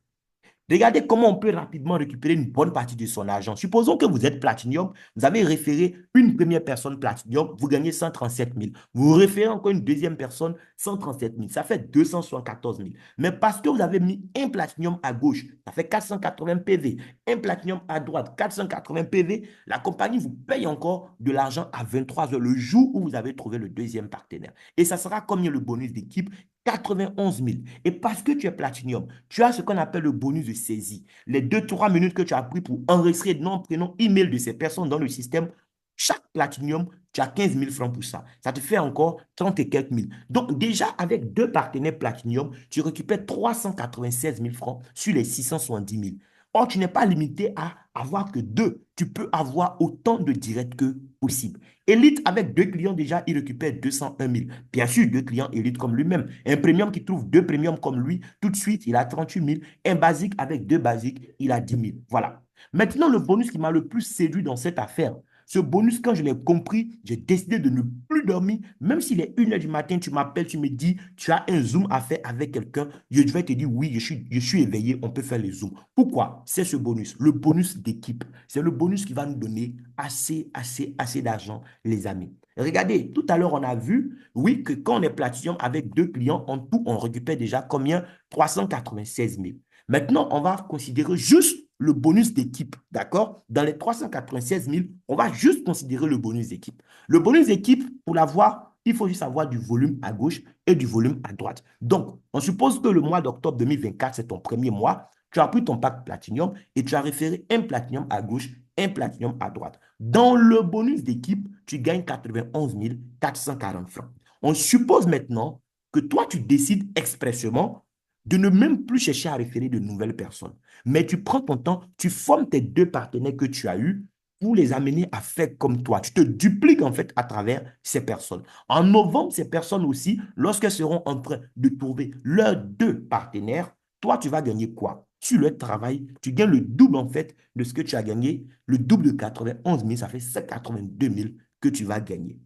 Regardez comment on peut rapidement récupérer une bonne partie de son argent. Supposons que vous êtes Platinum, vous avez référé une première personne Platinum, vous gagnez 137 000. Vous référez encore une deuxième personne, 137 000. Ça fait 274 000. Mais parce que vous avez mis un Platinum à gauche, ça fait 480 PV. Un Platinum à droite, 480 PV. La compagnie vous paye encore de l'argent à 23 heures, le jour où vous avez trouvé le deuxième partenaire. Et ça sera combien le bonus d'équipe? 91 000. Et parce que tu es Platinum, tu as ce qu'on appelle le bonus de saisie. Les 2-3 minutes que tu as pris pour enregistrer nom, prénom, email de ces personnes dans le système, chaque Platinum, tu as 15 000 francs pour ça. Ça te fait encore 30 et quelques mille. Donc déjà, avec deux partenaires Platinum, tu récupères 396 000 francs sur les 670 000. Or, tu n'es pas limité à avoir que deux. Tu peux avoir autant de directs que possible. Elite, avec deux clients déjà, il récupère 201 000. Bien sûr, deux clients Elite comme lui-même. Un premium qui trouve deux premiums comme lui, tout de suite, il a 38 000. Un basique avec deux basiques, il a 10 000. Voilà. Maintenant, le bonus qui m'a le plus séduit dans cette affaire, ce bonus, quand je l'ai compris, j'ai décidé de ne plus dormir. Même s'il est 1 h du matin, tu m'appelles, tu me dis, tu as un Zoom à faire avec quelqu'un. Je vais te dire, oui, je suis éveillé, on peut faire les Zooms. Pourquoi? C'est ce bonus, le bonus d'équipe. C'est le bonus qui va nous donner assez, assez, assez d'argent, les amis. Regardez, tout à l'heure, on a vu, oui, que quand on est Platinum avec deux clients, en tout, on récupère déjà combien? 396 000. Maintenant, on va considérer juste le bonus d'équipe, d'accord? Dans les 396 000, on va juste considérer le bonus d'équipe. Le bonus d'équipe, pour l'avoir, il faut juste avoir du volume à gauche et du volume à droite. Donc, on suppose que le mois d'octobre 2024, c'est ton premier mois. Tu as pris ton pack Platinum et tu as référé un Platinum à gauche, un Platinum à droite. Dans le bonus d'équipe, tu gagnes 91 440 francs. On suppose maintenant que toi, tu décides expressément de ne même plus chercher à référer de nouvelles personnes. Mais tu prends ton temps, tu formes tes deux partenaires que tu as eus pour les amener à faire comme toi. Tu te dupliques en fait à travers ces personnes. En novembre, ces personnes aussi, lorsqu'elles seront en train de trouver leurs deux partenaires, toi, tu vas gagner quoi? Sur le travail, tu gagnes le double en fait de ce que tu as gagné. Le double de 91 000, ça fait 82 000 que tu vas gagner.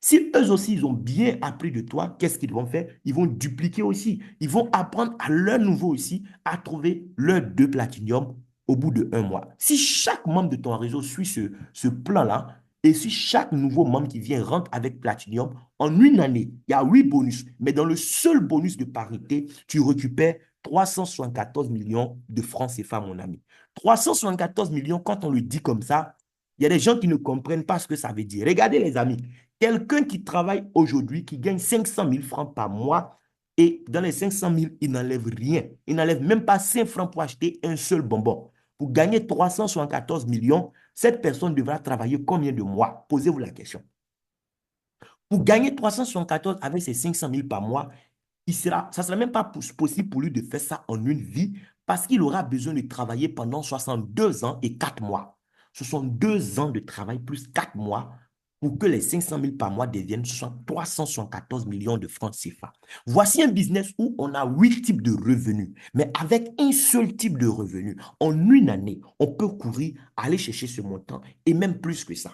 Si eux aussi, ils ont bien appris de toi, qu'est-ce qu'ils vont faire? Ils vont dupliquer aussi. Ils vont apprendre à leur nouveau aussi à trouver leur 2 platinium au bout de 1 mois. Si chaque membre de ton réseau suit ce plan-là, et si chaque nouveau membre qui vient rentre avec platinium, en une année, il y a 8 bonus. Mais dans le seul bonus de parité, tu récupères 374 millions de francs CFA, mon ami. 374 millions, quand on le dit comme ça, il y a des gens qui ne comprennent pas ce que ça veut dire. Regardez les amis, quelqu'un qui travaille aujourd'hui, qui gagne 500 000 francs par mois, et dans les 500 000, il n'enlève rien. Il n'enlève même pas 5 francs pour acheter un seul bonbon. Pour gagner 374 millions, cette personne devra travailler combien de mois? Posez-vous la question. Pour gagner 374 avec ses 500 000 par mois, ça ne sera même pas possible pour lui de faire ça en une vie parce qu'il aura besoin de travailler pendant 62 ans et 4 mois. Ce sont 2 ans de travail plus 4 mois pour que les 500 000 par mois deviennent 374 millions de francs CFA. Voici un business où on a 8 types de revenus, mais avec un seul type de revenu, en une année, on peut courir, aller chercher ce montant et même plus que ça.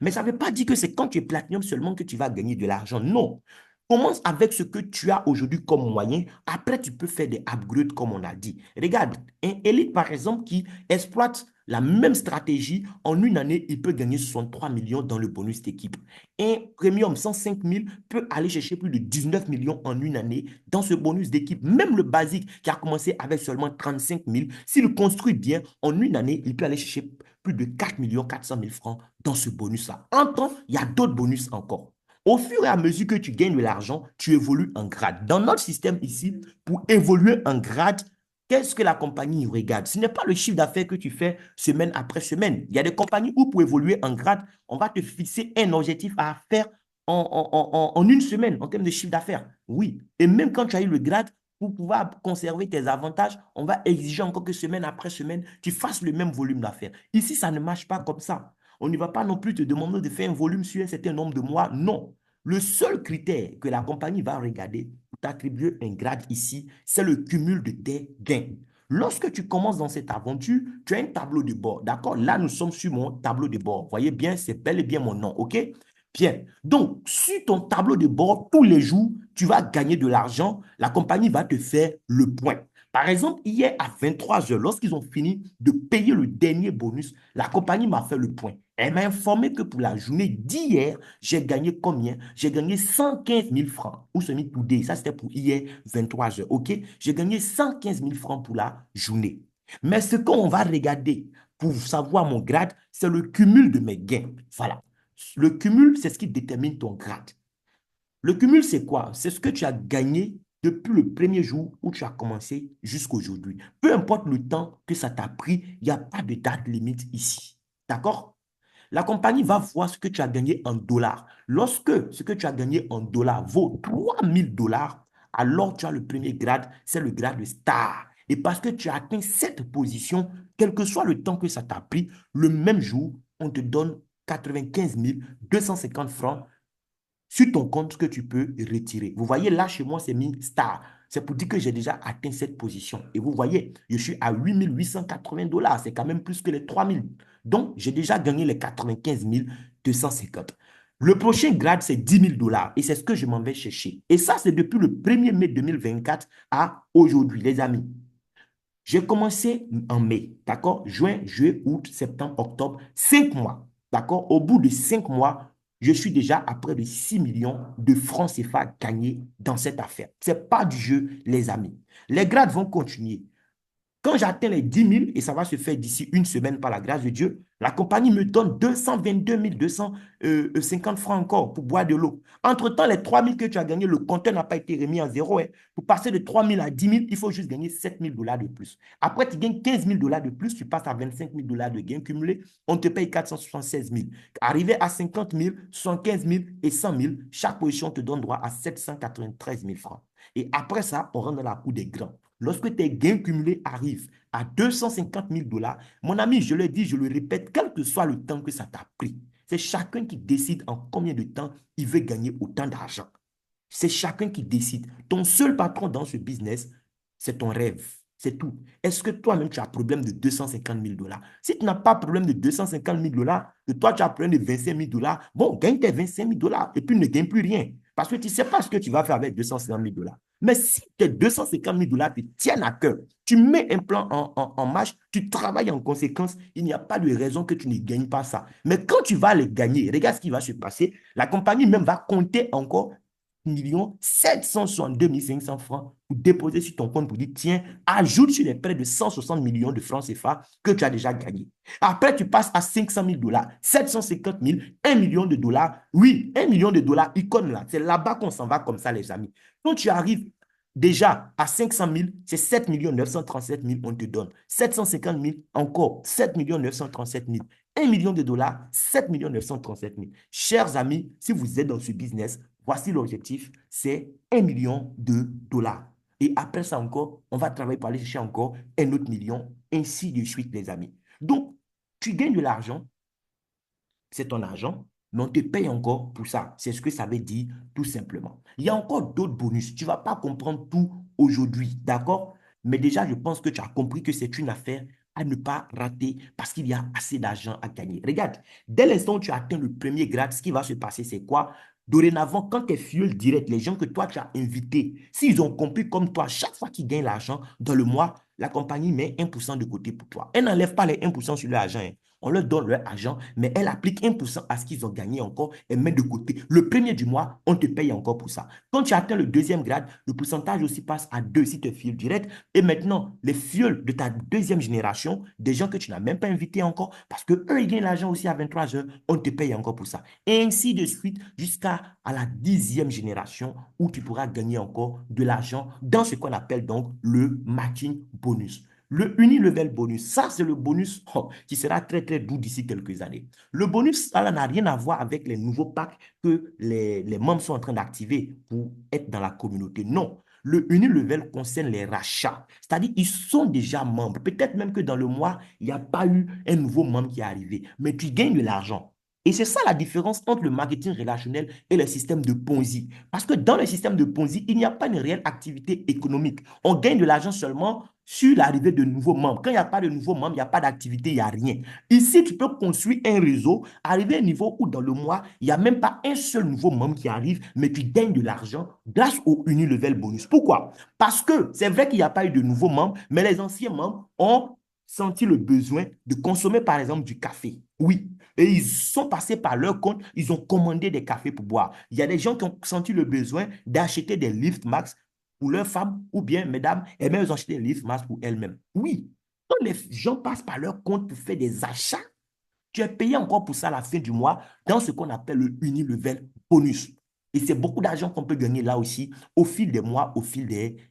Mais ça ne veut pas dire que c'est quand tu es platinum seulement que tu vas gagner de l'argent. Non. Commence avec ce que tu as aujourd'hui comme moyen. Après, tu peux faire des upgrades comme on a dit. Regarde, un Elite, par exemple, qui exploite la même stratégie, en une année, il peut gagner 63 millions dans le bonus d'équipe. Un Premium 105 000 peut aller chercher plus de 19 millions en une année dans ce bonus d'équipe. Même le basique qui a commencé avec seulement 35 000, s'il construit bien, en une année, il peut aller chercher plus de 4 millions 400 000 francs dans ce bonus-là. En temps, il y a d'autres bonus encore. Au fur et à mesure que tu gagnes de l'argent, tu évolues en grade. Dans notre système ici, pour évoluer en grade, qu'est-ce que la compagnie regarde? Ce n'est pas le chiffre d'affaires que tu fais semaine après semaine. Il y a des compagnies où pour évoluer en grade, on va te fixer un objectif à faire en une semaine en termes de chiffre d'affaires. Oui. Et même quand tu as eu le grade, pour pouvoir conserver tes avantages, on va exiger encore que semaine après semaine, tu fasses le même volume d'affaires. Ici, ça ne marche pas comme ça. On ne va pas non plus te demander de faire un volume sur un certain nombre de mois. Non. Le seul critère que la compagnie va regarder pour t'attribuer un grade ici, c'est le cumul de tes gains. Lorsque tu commences dans cette aventure, tu as un tableau de bord. D'accord? Là, nous sommes sur mon tableau de bord. Voyez bien, c'est bel et bien mon nom. OK? Bien. Donc, sur ton tableau de bord, tous les jours, tu vas gagner de l'argent. La compagnie va te faire le point. Par exemple, hier à 23 heures, lorsqu'ils ont fini de payer le dernier bonus, la compagnie m'a fait le point. Elle m'a informé que pour la journée d'hier, j'ai gagné combien? J'ai gagné 115 000 francs. Ou semi today. Ça, c'était pour hier, 23 heures. OK? J'ai gagné 115 000 francs pour la journée. Mais ce qu'on va regarder pour savoir mon grade, c'est le cumul de mes gains. Voilà. Le cumul, c'est ce qui détermine ton grade. Le cumul, c'est quoi? C'est ce que tu as gagné depuis le premier jour où tu as commencé jusqu'à aujourd'hui. Peu importe le temps que ça t'a pris, il n'y a pas de date limite ici. D'accord? La compagnie va voir ce que tu as gagné en dollars. Lorsque ce que tu as gagné en dollars vaut 3 000 $, alors tu as le premier grade, c'est le grade de star. Et parce que tu as atteint cette position, quel que soit le temps que ça t'a pris, le même jour, on te donne 95 250 francs sur ton compte que tu peux retirer. Vous voyez, là, chez moi, c'est mis star. C'est pour dire que j'ai déjà atteint cette position. Et vous voyez, je suis à 8 880 $. C'est quand même plus que les 3 000. Donc, j'ai déjà gagné les 95 250. Le prochain grade, c'est 10 000 $. Et c'est ce que je m'en vais chercher. Et ça, c'est depuis le 1er mai 2024 à aujourd'hui, les amis. J'ai commencé en mai, d'accord? Juin, juillet, août, septembre, octobre, 5 mois, d'accord? Au bout de 5 mois, je suis déjà à près de 6 millions de francs CFA gagnés dans cette affaire. Ce n'est pas du jeu, les amis. Les grades vont continuer. Quand j'atteins les 10 000, et ça va se faire d'ici une semaine par la grâce de Dieu, la compagnie me donne 222 250 francs encore pour boire de l'eau. Entre-temps, les 3 000 que tu as gagnés, le compteur n'a pas été remis en zéro, hein. Pour passer de 3 000 à 10 000, il faut juste gagner 7 000 $ de plus. Après, tu gagnes 15 000 $ de plus, tu passes à 25 000 $ de gains cumulés, on te paye 476 000. Arrivé à 50 000, 75 000 et 100 000, chaque position te donne droit à 793 000 francs. Et après ça, on rentre dans la cour des grands. Lorsque tes gains cumulés arrivent à 250 000 $, mon ami, je le dis, je le répète, quel que soit le temps que ça t'a pris, c'est chacun qui décide en combien de temps il veut gagner autant d'argent. C'est chacun qui décide. Ton seul patron dans ce business, c'est ton rêve. C'est tout. Est-ce que toi-même, tu as un problème de 250 000 dollars? Si tu n'as pas de problème de 250 000 dollars, que toi, tu as un problème de 25 000 dollars, bon, gagne tes 25 000 dollars et puis ne gagne plus rien. Parce que tu ne sais pas ce que tu vas faire avec 250 000 dollars. Mais si tes 250 000 dollars te tiennent à cœur, tu mets un plan en marche, tu travailles en conséquence, il n'y a pas de raison que tu ne gagnes pas ça. Mais quand tu vas les gagner, regarde ce qui va se passer. La compagnie même va compter encore 1 762 500 francs pour déposer sur ton compte pour dire, tiens, ajoute sur les prêts de 160 millions de francs CFA que tu as déjà gagné. Après, tu passes à 500 000 dollars, 750 000, 1 million de dollars. Oui, 1 million de dollars, icône là. C'est là-bas qu'on s'en va comme ça, les amis. Quand tu arrives déjà à 500 000, c'est 7 937 000, on te donne. 750 000, encore 7 937 000. 1 million de dollars, 7 937 000. Chers amis, si vous êtes dans ce business, voici l'objectif, c'est 1 million de dollars. Et après ça encore, on va travailler pour aller chercher encore un autre million, ainsi de suite, les amis. Donc, tu gagnes de l'argent, c'est ton argent, mais on te paye encore pour ça. C'est ce que ça veut dire tout simplement. Il y a encore d'autres bonus. Tu ne vas pas comprendre tout aujourd'hui, d'accord? Mais déjà, je pense que tu as compris que c'est une affaire à ne pas rater parce qu'il y a assez d'argent à gagner. Regarde, dès l'instant où tu as atteint le premier grade, ce qui va se passer, c'est quoi? Dorénavant, quand tes fuels directs, les gens que toi tu as invités, s'ils ont compris comme toi, chaque fois qu'ils gagnent l'argent dans le mois, la compagnie met 1% de côté pour toi. Elle n'enlève pas les 1% sur l'argent, hein. On leur donne leur argent, mais elle applique 1% à ce qu'ils ont gagné encore et met de côté. Le premier du mois, on te paye encore pour ça. Quand tu atteins le deuxième grade, le pourcentage aussi passe à 2 si tu es fuel direct. Et maintenant, les fuels de ta deuxième génération, des gens que tu n'as même pas invités encore, parce qu'eux, ils gagnent l'argent aussi à 23 heures, on te paye encore pour ça. Et ainsi de suite jusqu'à la 10e génération où tu pourras gagner encore de l'argent dans ce qu'on appelle donc le matching bonus. Le Unilevel bonus, ça c'est le bonus qui sera très très doux d'ici quelques années. Le bonus, ça n'a rien à voir avec les nouveaux packs que les membres sont en train d'activer pour être dans la communauté. Non, le Unilevel concerne les rachats. C'est-à-dire ils sont déjà membres. Peut-être même que dans le mois, il n'y a pas eu un nouveau membre qui est arrivé, mais tu gagnes de l'argent. Et c'est ça la différence entre le marketing relationnel et le système de Ponzi. Parce que dans le système de Ponzi, il n'y a pas une réelle activité économique. On gagne de l'argent seulement sur l'arrivée de nouveaux membres. Quand il n'y a pas de nouveaux membres, il n'y a pas d'activité, il n'y a rien. Ici, tu peux construire un réseau, arriver à un niveau où dans le mois, il n'y a même pas un seul nouveau membre qui arrive, mais tu gagnes de l'argent grâce au Unilevel bonus. Pourquoi? Parce que c'est vrai qu'il n'y a pas eu de nouveaux membres, mais les anciens membres ont senti le besoin de consommer par exemple du café. Oui. Et ils sont passés par leur compte, ils ont commandé des cafés pour boire. Il y a des gens qui ont senti le besoin d'acheter des Lift Max pour leurs femmes ou bien, mesdames, et même ils ont acheté des Lift Max pour elles-mêmes. Oui. Quand les gens passent par leur compte pour faire des achats, tu es payé encore pour ça à la fin du mois dans ce qu'on appelle le Unilevel bonus. Et c'est beaucoup d'argent qu'on peut gagner là aussi au fil des mois, au fil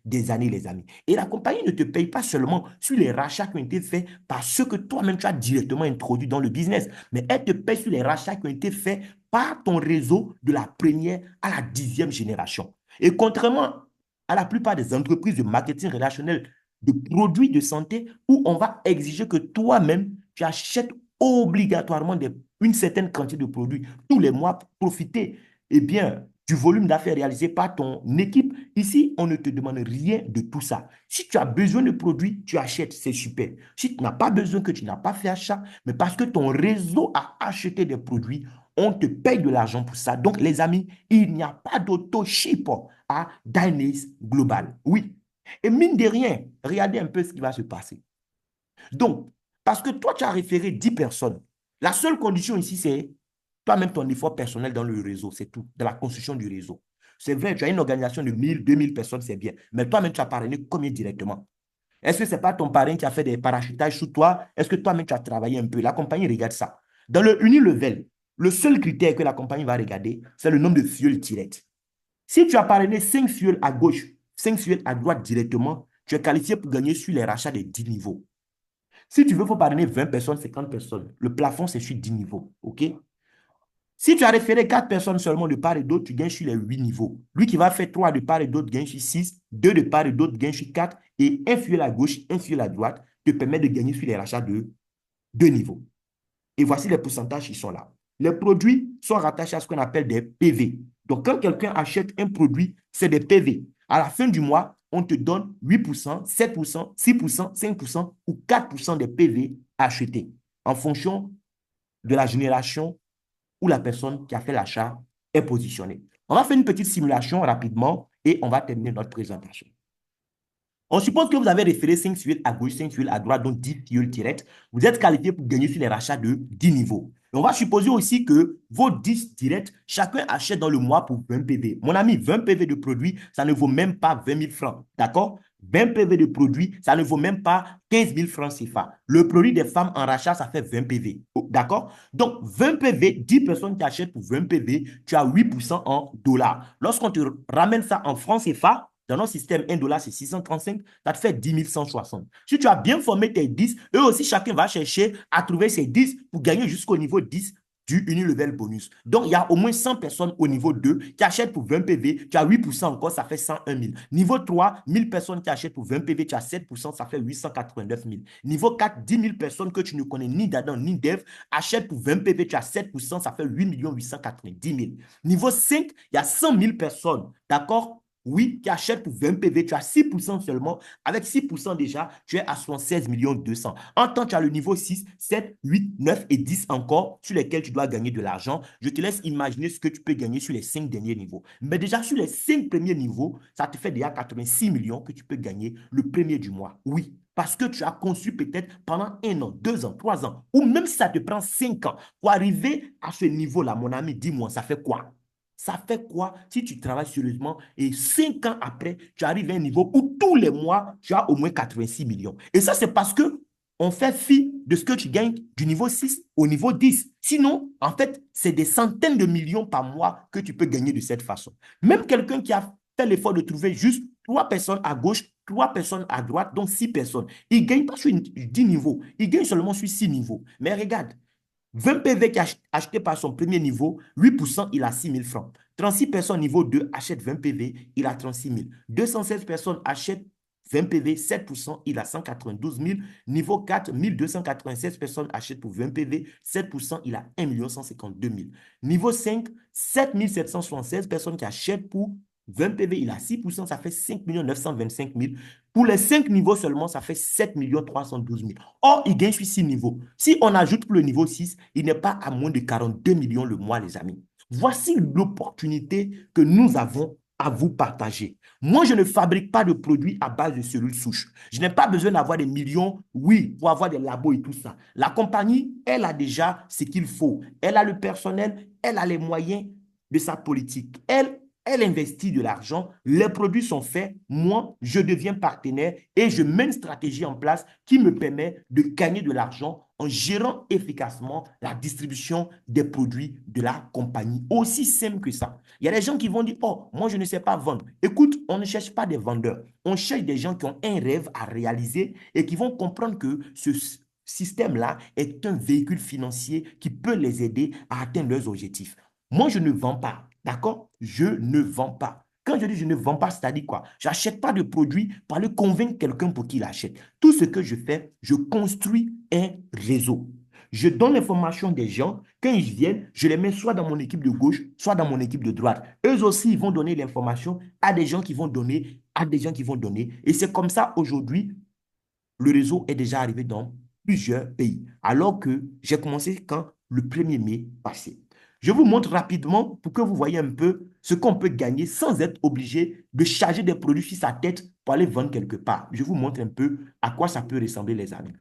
des années, les amis. Et la compagnie ne te paye pas seulement sur les rachats qui ont été faits par ceux que toi-même tu as directement introduits dans le business, mais elle te paye sur les rachats qui ont été faits par ton réseau de la première à la 10e génération. Et contrairement à la plupart des entreprises de marketing relationnel de produits de santé, où on va exiger que toi-même, tu achètes obligatoirement une certaine quantité de produits tous les mois pour profiter bien, du volume d'affaires réalisé par ton équipe. Ici, on ne te demande rien de tout ça. Si tu as besoin de produits, tu achètes, c'est super. Si tu n'as pas besoin, que tu n'as pas fait achat, mais parce que ton réseau a acheté des produits, on te paye de l'argent pour ça. Donc, les amis, il n'y a pas d'auto-ship à Dynase Global. Oui. Et mine de rien, regardez un peu ce qui va se passer. Donc, parce que toi, tu as référé 10 personnes. La seule condition ici, c'est toi-même ton effort personnel dans le réseau, c'est tout, dans la construction du réseau. C'est vrai, tu as une organisation de 1000, 2000 personnes, c'est bien. Mais toi-même, tu as parrainé combien directement? Est-ce que ce n'est pas ton parrain qui a fait des parachutages sous toi? Est-ce que toi-même, tu as travaillé un peu? La compagnie regarde ça. Dans le Unilevel, le seul critère que la compagnie va regarder, c'est le nombre de fuels directs. Si tu as parrainé 5 fuels à gauche, 5 fuels à droite directement, tu es qualifié pour gagner sur les rachats des 10 niveaux. Si tu veux, il faut parrainer 20 personnes, 50 personnes. Le plafond, c'est sur 10 niveaux. OK? Si tu as référé 4 personnes seulement de part et d'autre, tu gagnes sur les 8 niveaux. Lui qui va faire 3 de part et d'autre gagne sur 6, 2 de part et d'autre gagne sur 4, et un fuel à gauche, un fuel à droite te permet de gagner sur les rachats de 2 niveaux. Et voici les pourcentages qui sont là. Les produits sont rattachés à ce qu'on appelle des PV. Donc, quand quelqu'un achète un produit, c'est des PV. À la fin du mois, on te donne 8%, 7%, 6%, 5% ou 4% des PV achetés en fonction de la génération où la personne qui a fait l'achat est positionnée. On va faire une petite simulation rapidement et on va terminer notre présentation. On suppose que vous avez référé 5 tuiles à gauche, 5 tuiles à droite, donc 10 tuiles directes. Vous êtes qualifié pour gagner sur les rachats de 10 niveaux. Et on va supposer aussi que vos 10 directs, chacun achète dans le mois pour 20 PV. Mon ami, 20 PV de produits, ça ne vaut même pas 20 000 francs. D'accord? 20 PV de produits, ça ne vaut même pas 15 000 francs CFA. Le produit des femmes en rachat, ça fait 20 PV. D'accord? Donc, 20 PV, 10 personnes qui achètent pour 20 PV, tu as 8% en dollars. Lorsqu'on te ramène ça en francs CFA, dans notre système, 1 dollar, c'est 635, ça te fait 10 160. Si tu as bien formé tes 10, eux aussi, chacun va chercher à trouver ses 10 pour gagner jusqu'au niveau 10 du Unilevel bonus. Donc, il y a au moins 100 personnes au niveau 2 qui achètent pour 20 PV, tu as 8% encore, ça fait 101 000. Niveau 3, 1000 personnes qui achètent pour 20 PV, tu as 7%, ça fait 889 000. Niveau 4, 10 000 personnes que tu ne connais ni d'Adam ni d'Ève achètent pour 20 PV, tu as 7%, ça fait 8 890 000. Niveau 5, il y a 100 000 personnes, d'accord? Oui, qui achètent pour 20 PV, tu as 6% seulement. Avec 6% déjà, tu es à 76 200 000. En temps, tu as le niveau 6, 7, 8, 9 et 10 encore sur lesquels tu dois gagner de l'argent. Je te laisse imaginer ce que tu peux gagner sur les 5 derniers niveaux. Mais déjà, sur les 5 premiers niveaux, ça te fait déjà 86 millions que tu peux gagner le premier du mois. Oui, parce que tu as conçu peut-être pendant 1 an, 2 ans, 3 ans, ou même si ça te prend 5 ans pour arriver à ce niveau-là, mon ami, dis-moi, ça fait quoi? Ça fait quoi si tu travailles sérieusement et 5 ans après, tu arrives à un niveau où tous les mois, tu as au moins 86 millions. Et ça, c'est parce que on fait fi de ce que tu gagnes du niveau 6 au niveau 10. Sinon, en fait, c'est des centaines de millions par mois que tu peux gagner de cette façon. Même quelqu'un qui a fait l'effort de trouver juste 3 personnes à gauche, 3 personnes à droite, donc 6 personnes, il ne gagne pas sur 10 niveaux, il gagne seulement sur 6 niveaux. Mais regarde, 20 PV qui acheté par son premier niveau, 8%, il a 6 000 francs. 36 personnes niveau 2 achètent 20 PV, il a 36 000. 216 personnes achètent 20 PV, 7%, il a 192 000. Niveau 4, 1296 personnes achètent pour 20 PV, 7%, il a 1 152 000. Niveau 5, 7 776 personnes qui achètent pour 20 PV, il a 6%, ça fait 5 925 000. Pour les 5 niveaux seulement, ça fait 7 312 000. Or, il gagne sur 6 niveaux. Si on ajoute pour le niveau 6, il n'est pas à moins de 42 millions le mois, les amis. Voici l'opportunité que nous avons à vous partager. Moi, je ne fabrique pas de produits à base de cellules souches. Je n'ai pas besoin d'avoir des millions, oui, pour avoir des labos et tout ça. La compagnie, elle a déjà ce qu'il faut. Elle a le personnel, elle a les moyens de sa politique. Elle investit de l'argent, les produits sont faits, moi, je deviens partenaire et je mets une stratégie en place qui me permet de gagner de l'argent en gérant efficacement la distribution des produits de la compagnie. Aussi simple que ça. Il y a des gens qui vont dire, oh, moi, je ne sais pas vendre. Écoute, on ne cherche pas des vendeurs. On cherche des gens qui ont un rêve à réaliser et qui vont comprendre que ce système-là est un véhicule financier qui peut les aider à atteindre leurs objectifs. Moi, je ne vends pas. D'accord? Je ne vends pas. Quand je dis je ne vends pas, c'est-à-dire quoi? Je n'achète pas de produit pour aller convaincre quelqu'un pour qu'il achète. Tout ce que je fais, je construis un réseau. Je donne l'information des gens. Quand ils viennent, je les mets soit dans mon équipe de gauche, soit dans mon équipe de droite. Eux aussi, ils vont donner l'information à des gens qui vont donner, à des gens qui vont donner. Et c'est comme ça, aujourd'hui, le réseau est déjà arrivé dans plusieurs pays. Alors que j'ai commencé quand le 1er mai passé. Je vous montre rapidement pour que vous voyez un peu ce qu'on peut gagner sans être obligé de charger des produits sur sa tête pour aller vendre quelque part. Je vous montre un peu à quoi ça peut ressembler, les amis.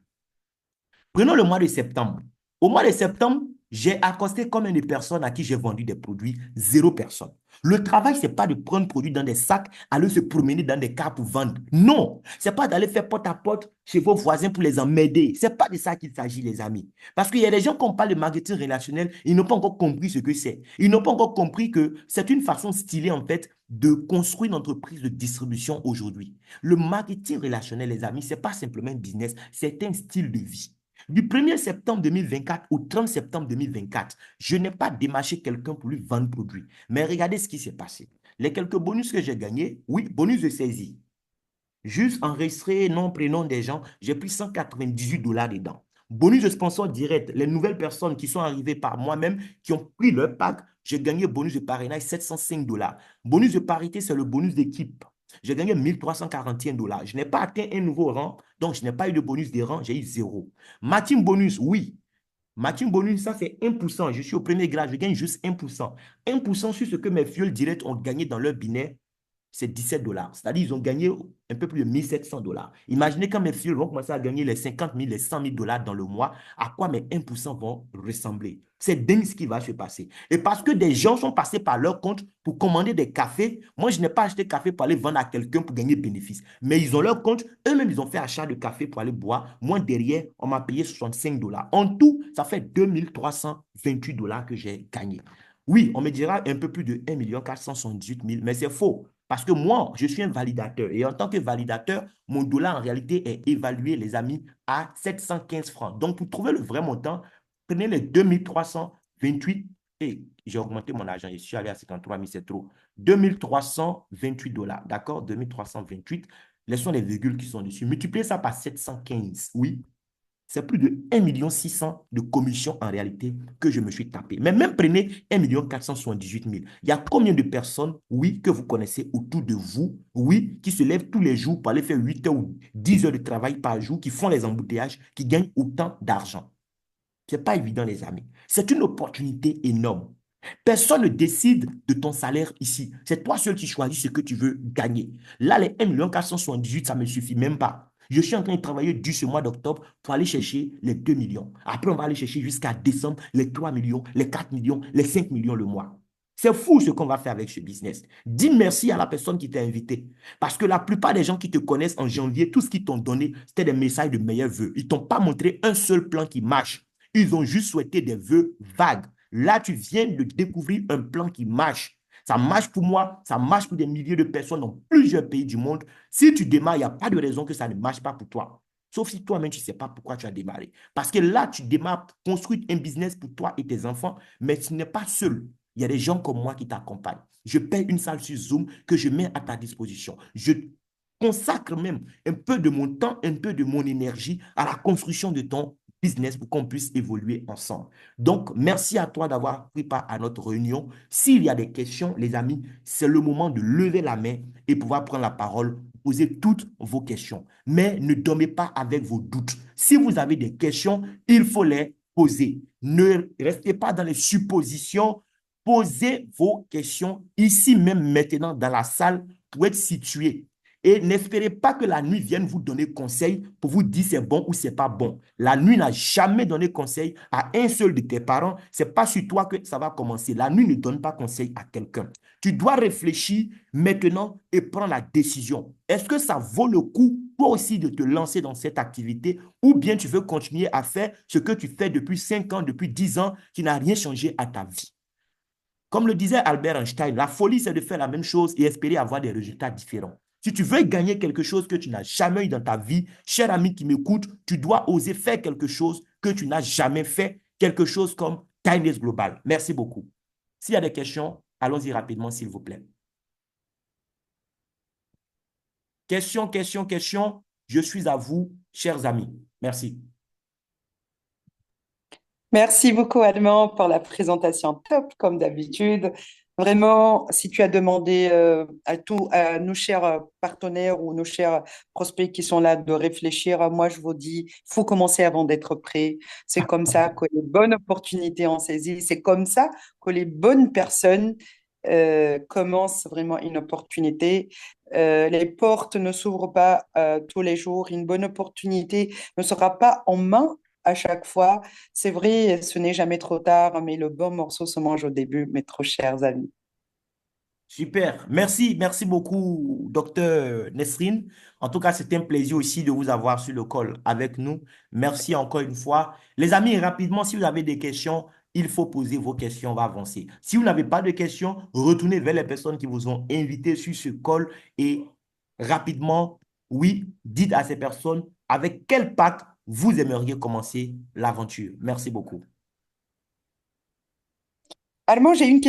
Prenons le mois de septembre. Au mois de septembre, j'ai accosté combien de personnes à qui j'ai vendu des produits? 0 personne. Le travail, ce n'est pas de prendre produits dans des sacs, aller se promener dans des cars pour vendre. Non, ce n'est pas d'aller faire porte à porte chez vos voisins pour les emmerder. Ce n'est pas de ça qu'il s'agit, les amis. Parce qu'il y a des gens qui parlent de marketing relationnel, ils n'ont pas encore compris ce que c'est. Ils n'ont pas encore compris que c'est une façon stylée, en fait, de construire une entreprise de distribution aujourd'hui. Le marketing relationnel, les amis, ce n'est pas simplement un business, c'est un style de vie. Du 1er septembre 2024 au 30 septembre 2024, je n'ai pas démarché quelqu'un pour lui vendre produit. Mais regardez ce qui s'est passé. Les quelques bonus que j'ai gagnés, oui, bonus de saisie. Juste enregistrer nom, prénom des gens, j'ai pris 198 dollars dedans. Bonus de sponsor direct, les nouvelles personnes qui sont arrivées par moi-même, qui ont pris leur pack, j'ai gagné bonus de parrainage 705 dollars. Bonus de parité, c'est le bonus d'équipe. J'ai gagné 1341 $. Je n'ai pas atteint un nouveau rang, donc je n'ai pas eu de bonus de rang, j'ai eu zéro. Ma team bonus, oui. Ma team bonus, ça c'est 1%. Je suis au premier grade, je gagne juste 1%. 1% sur ce que mes fuel directs ont gagné dans leur binaire, c'est 17 $. C'est-à-dire qu'ils ont gagné un peu plus de 1700 $. Imaginez quand mes filles vont commencer à gagner les 50 000, les 100 000 $ dans le mois, à quoi mes 1% vont ressembler. C'est dingue ce qui va se passer. Et parce que des gens sont passés par leur compte pour commander des cafés, moi je n'ai pas acheté café pour aller vendre à quelqu'un pour gagner bénéfice. Mais ils ont leur compte, eux-mêmes ils ont fait achat de café pour aller boire. Moi derrière, on m'a payé 65 $. En tout, ça fait 2328 $ que j'ai gagné. Oui, on me dira un peu plus de 1 478 000, mais c'est faux. Parce que moi, je suis un validateur. Et en tant que validateur, mon dollar en réalité est évalué, les amis, à 715 francs. Donc, pour trouver le vrai montant, prenez les 2328 et j'ai augmenté mon argent. Je suis allé à 53 000, c'est trop. 2328 $, d'accord? 2328. Laissons les virgules qui sont dessus. Multipliez ça par 715, oui. C'est plus de 1 600 000 de commissions en réalité que je me suis tapé. Mais même prenez 1 478 000. Il y a combien de personnes, oui, que vous connaissez autour de vous, oui, qui se lèvent tous les jours pour aller faire 8 heures ou 10 heures de travail par jour, qui font les embouteillages, qui gagnent autant d'argent? Ce n'est pas évident, les amis. C'est une opportunité énorme. Personne ne décide de ton salaire ici. C'est toi seul qui choisis ce que tu veux gagner. Là, les 1 478 000, ça ne me suffit même pas. Je suis en train de travailler dur ce mois d'octobre pour aller chercher les 2 millions. Après, on va aller chercher jusqu'à décembre les 3 millions, les 4 millions, les 5 millions le mois. C'est fou ce qu'on va faire avec ce business. Dis merci à la personne qui t'a invité. Parce que la plupart des gens qui te connaissent en janvier, tout ce qu'ils t'ont donné, c'était des messages de meilleurs vœux. Ils ne t'ont pas montré un seul plan qui marche. Ils ont juste souhaité des vœux vagues. Là, tu viens de découvrir un plan qui marche. Ça marche pour moi, ça marche pour des milliers de personnes dans plusieurs pays du monde. Si tu démarres, il n'y a pas de raison que ça ne marche pas pour toi. Sauf si toi-même, tu ne sais pas pourquoi tu as démarré. Parce que là, tu démarres pour construire un business pour toi et tes enfants, mais tu n'es pas seul. Il y a des gens comme moi qui t'accompagnent. Je paye une salle sur Zoom que je mets à ta disposition. Je consacre même un peu de mon temps, un peu de mon énergie à la construction de ton business pour qu'on puisse évoluer ensemble. Donc, merci à toi d'avoir pris part à notre réunion. S'il y a des questions, les amis, c'est le moment de lever la main et pouvoir prendre la parole, poser toutes vos questions. Mais ne dormez pas avec vos doutes. Si vous avez des questions, il faut les poser. Ne restez pas dans les suppositions. Posez vos questions ici même maintenant dans la salle pour être situé. Et n'espérez pas que la nuit vienne vous donner conseil pour vous dire c'est bon ou c'est pas bon. La nuit n'a jamais donné conseil à un seul de tes parents. C'est pas sur toi que ça va commencer. La nuit ne donne pas conseil à quelqu'un. Tu dois réfléchir maintenant et prendre la décision. Est-ce que ça vaut le coup, toi aussi, de te lancer dans cette activité ou bien tu veux continuer à faire ce que tu fais depuis 5 ans, depuis 10 ans, qui n'a rien changé à ta vie? Comme le disait Albert Einstein, la folie, c'est de faire la même chose et espérer avoir des résultats différents. Si tu veux gagner quelque chose que tu n'as jamais eu dans ta vie, cher ami qui m'écoute, tu dois oser faire quelque chose que tu n'as jamais fait, quelque chose comme Kindness Global. Merci beaucoup. S'il y a des questions, allons-y rapidement, s'il vous plaît. Question, question, question. Je suis à vous, chers amis. Merci. Merci beaucoup, Allemand, pour la présentation top, comme d'habitude. Vraiment, si tu as demandé à nos chers partenaires ou nos chers prospects qui sont là de réfléchir, moi, je vous dis, il faut commencer avant d'être prêt. C'est comme ça que les bonnes opportunités en saisie. C'est comme ça que les bonnes personnes commencent vraiment une opportunité. Les portes ne s'ouvrent pas tous les jours. Une bonne opportunité ne sera pas en main à chaque fois. C'est vrai, ce n'est jamais trop tard, mais le bon morceau se mange au début, mes trop chers amis. Super. Merci, merci beaucoup, docteur Nesrine. En tout cas, c'était un plaisir aussi de vous avoir sur le call avec nous. Merci encore une fois. Les amis, rapidement, si vous avez des questions, il faut poser vos questions, on va avancer. Si vous n'avez pas de questions, retournez vers les personnes qui vous ont invité sur ce call et rapidement, oui, dites à ces personnes avec quel pack vous aimeriez commencer l'aventure. Merci beaucoup. Allemand, j'ai une question.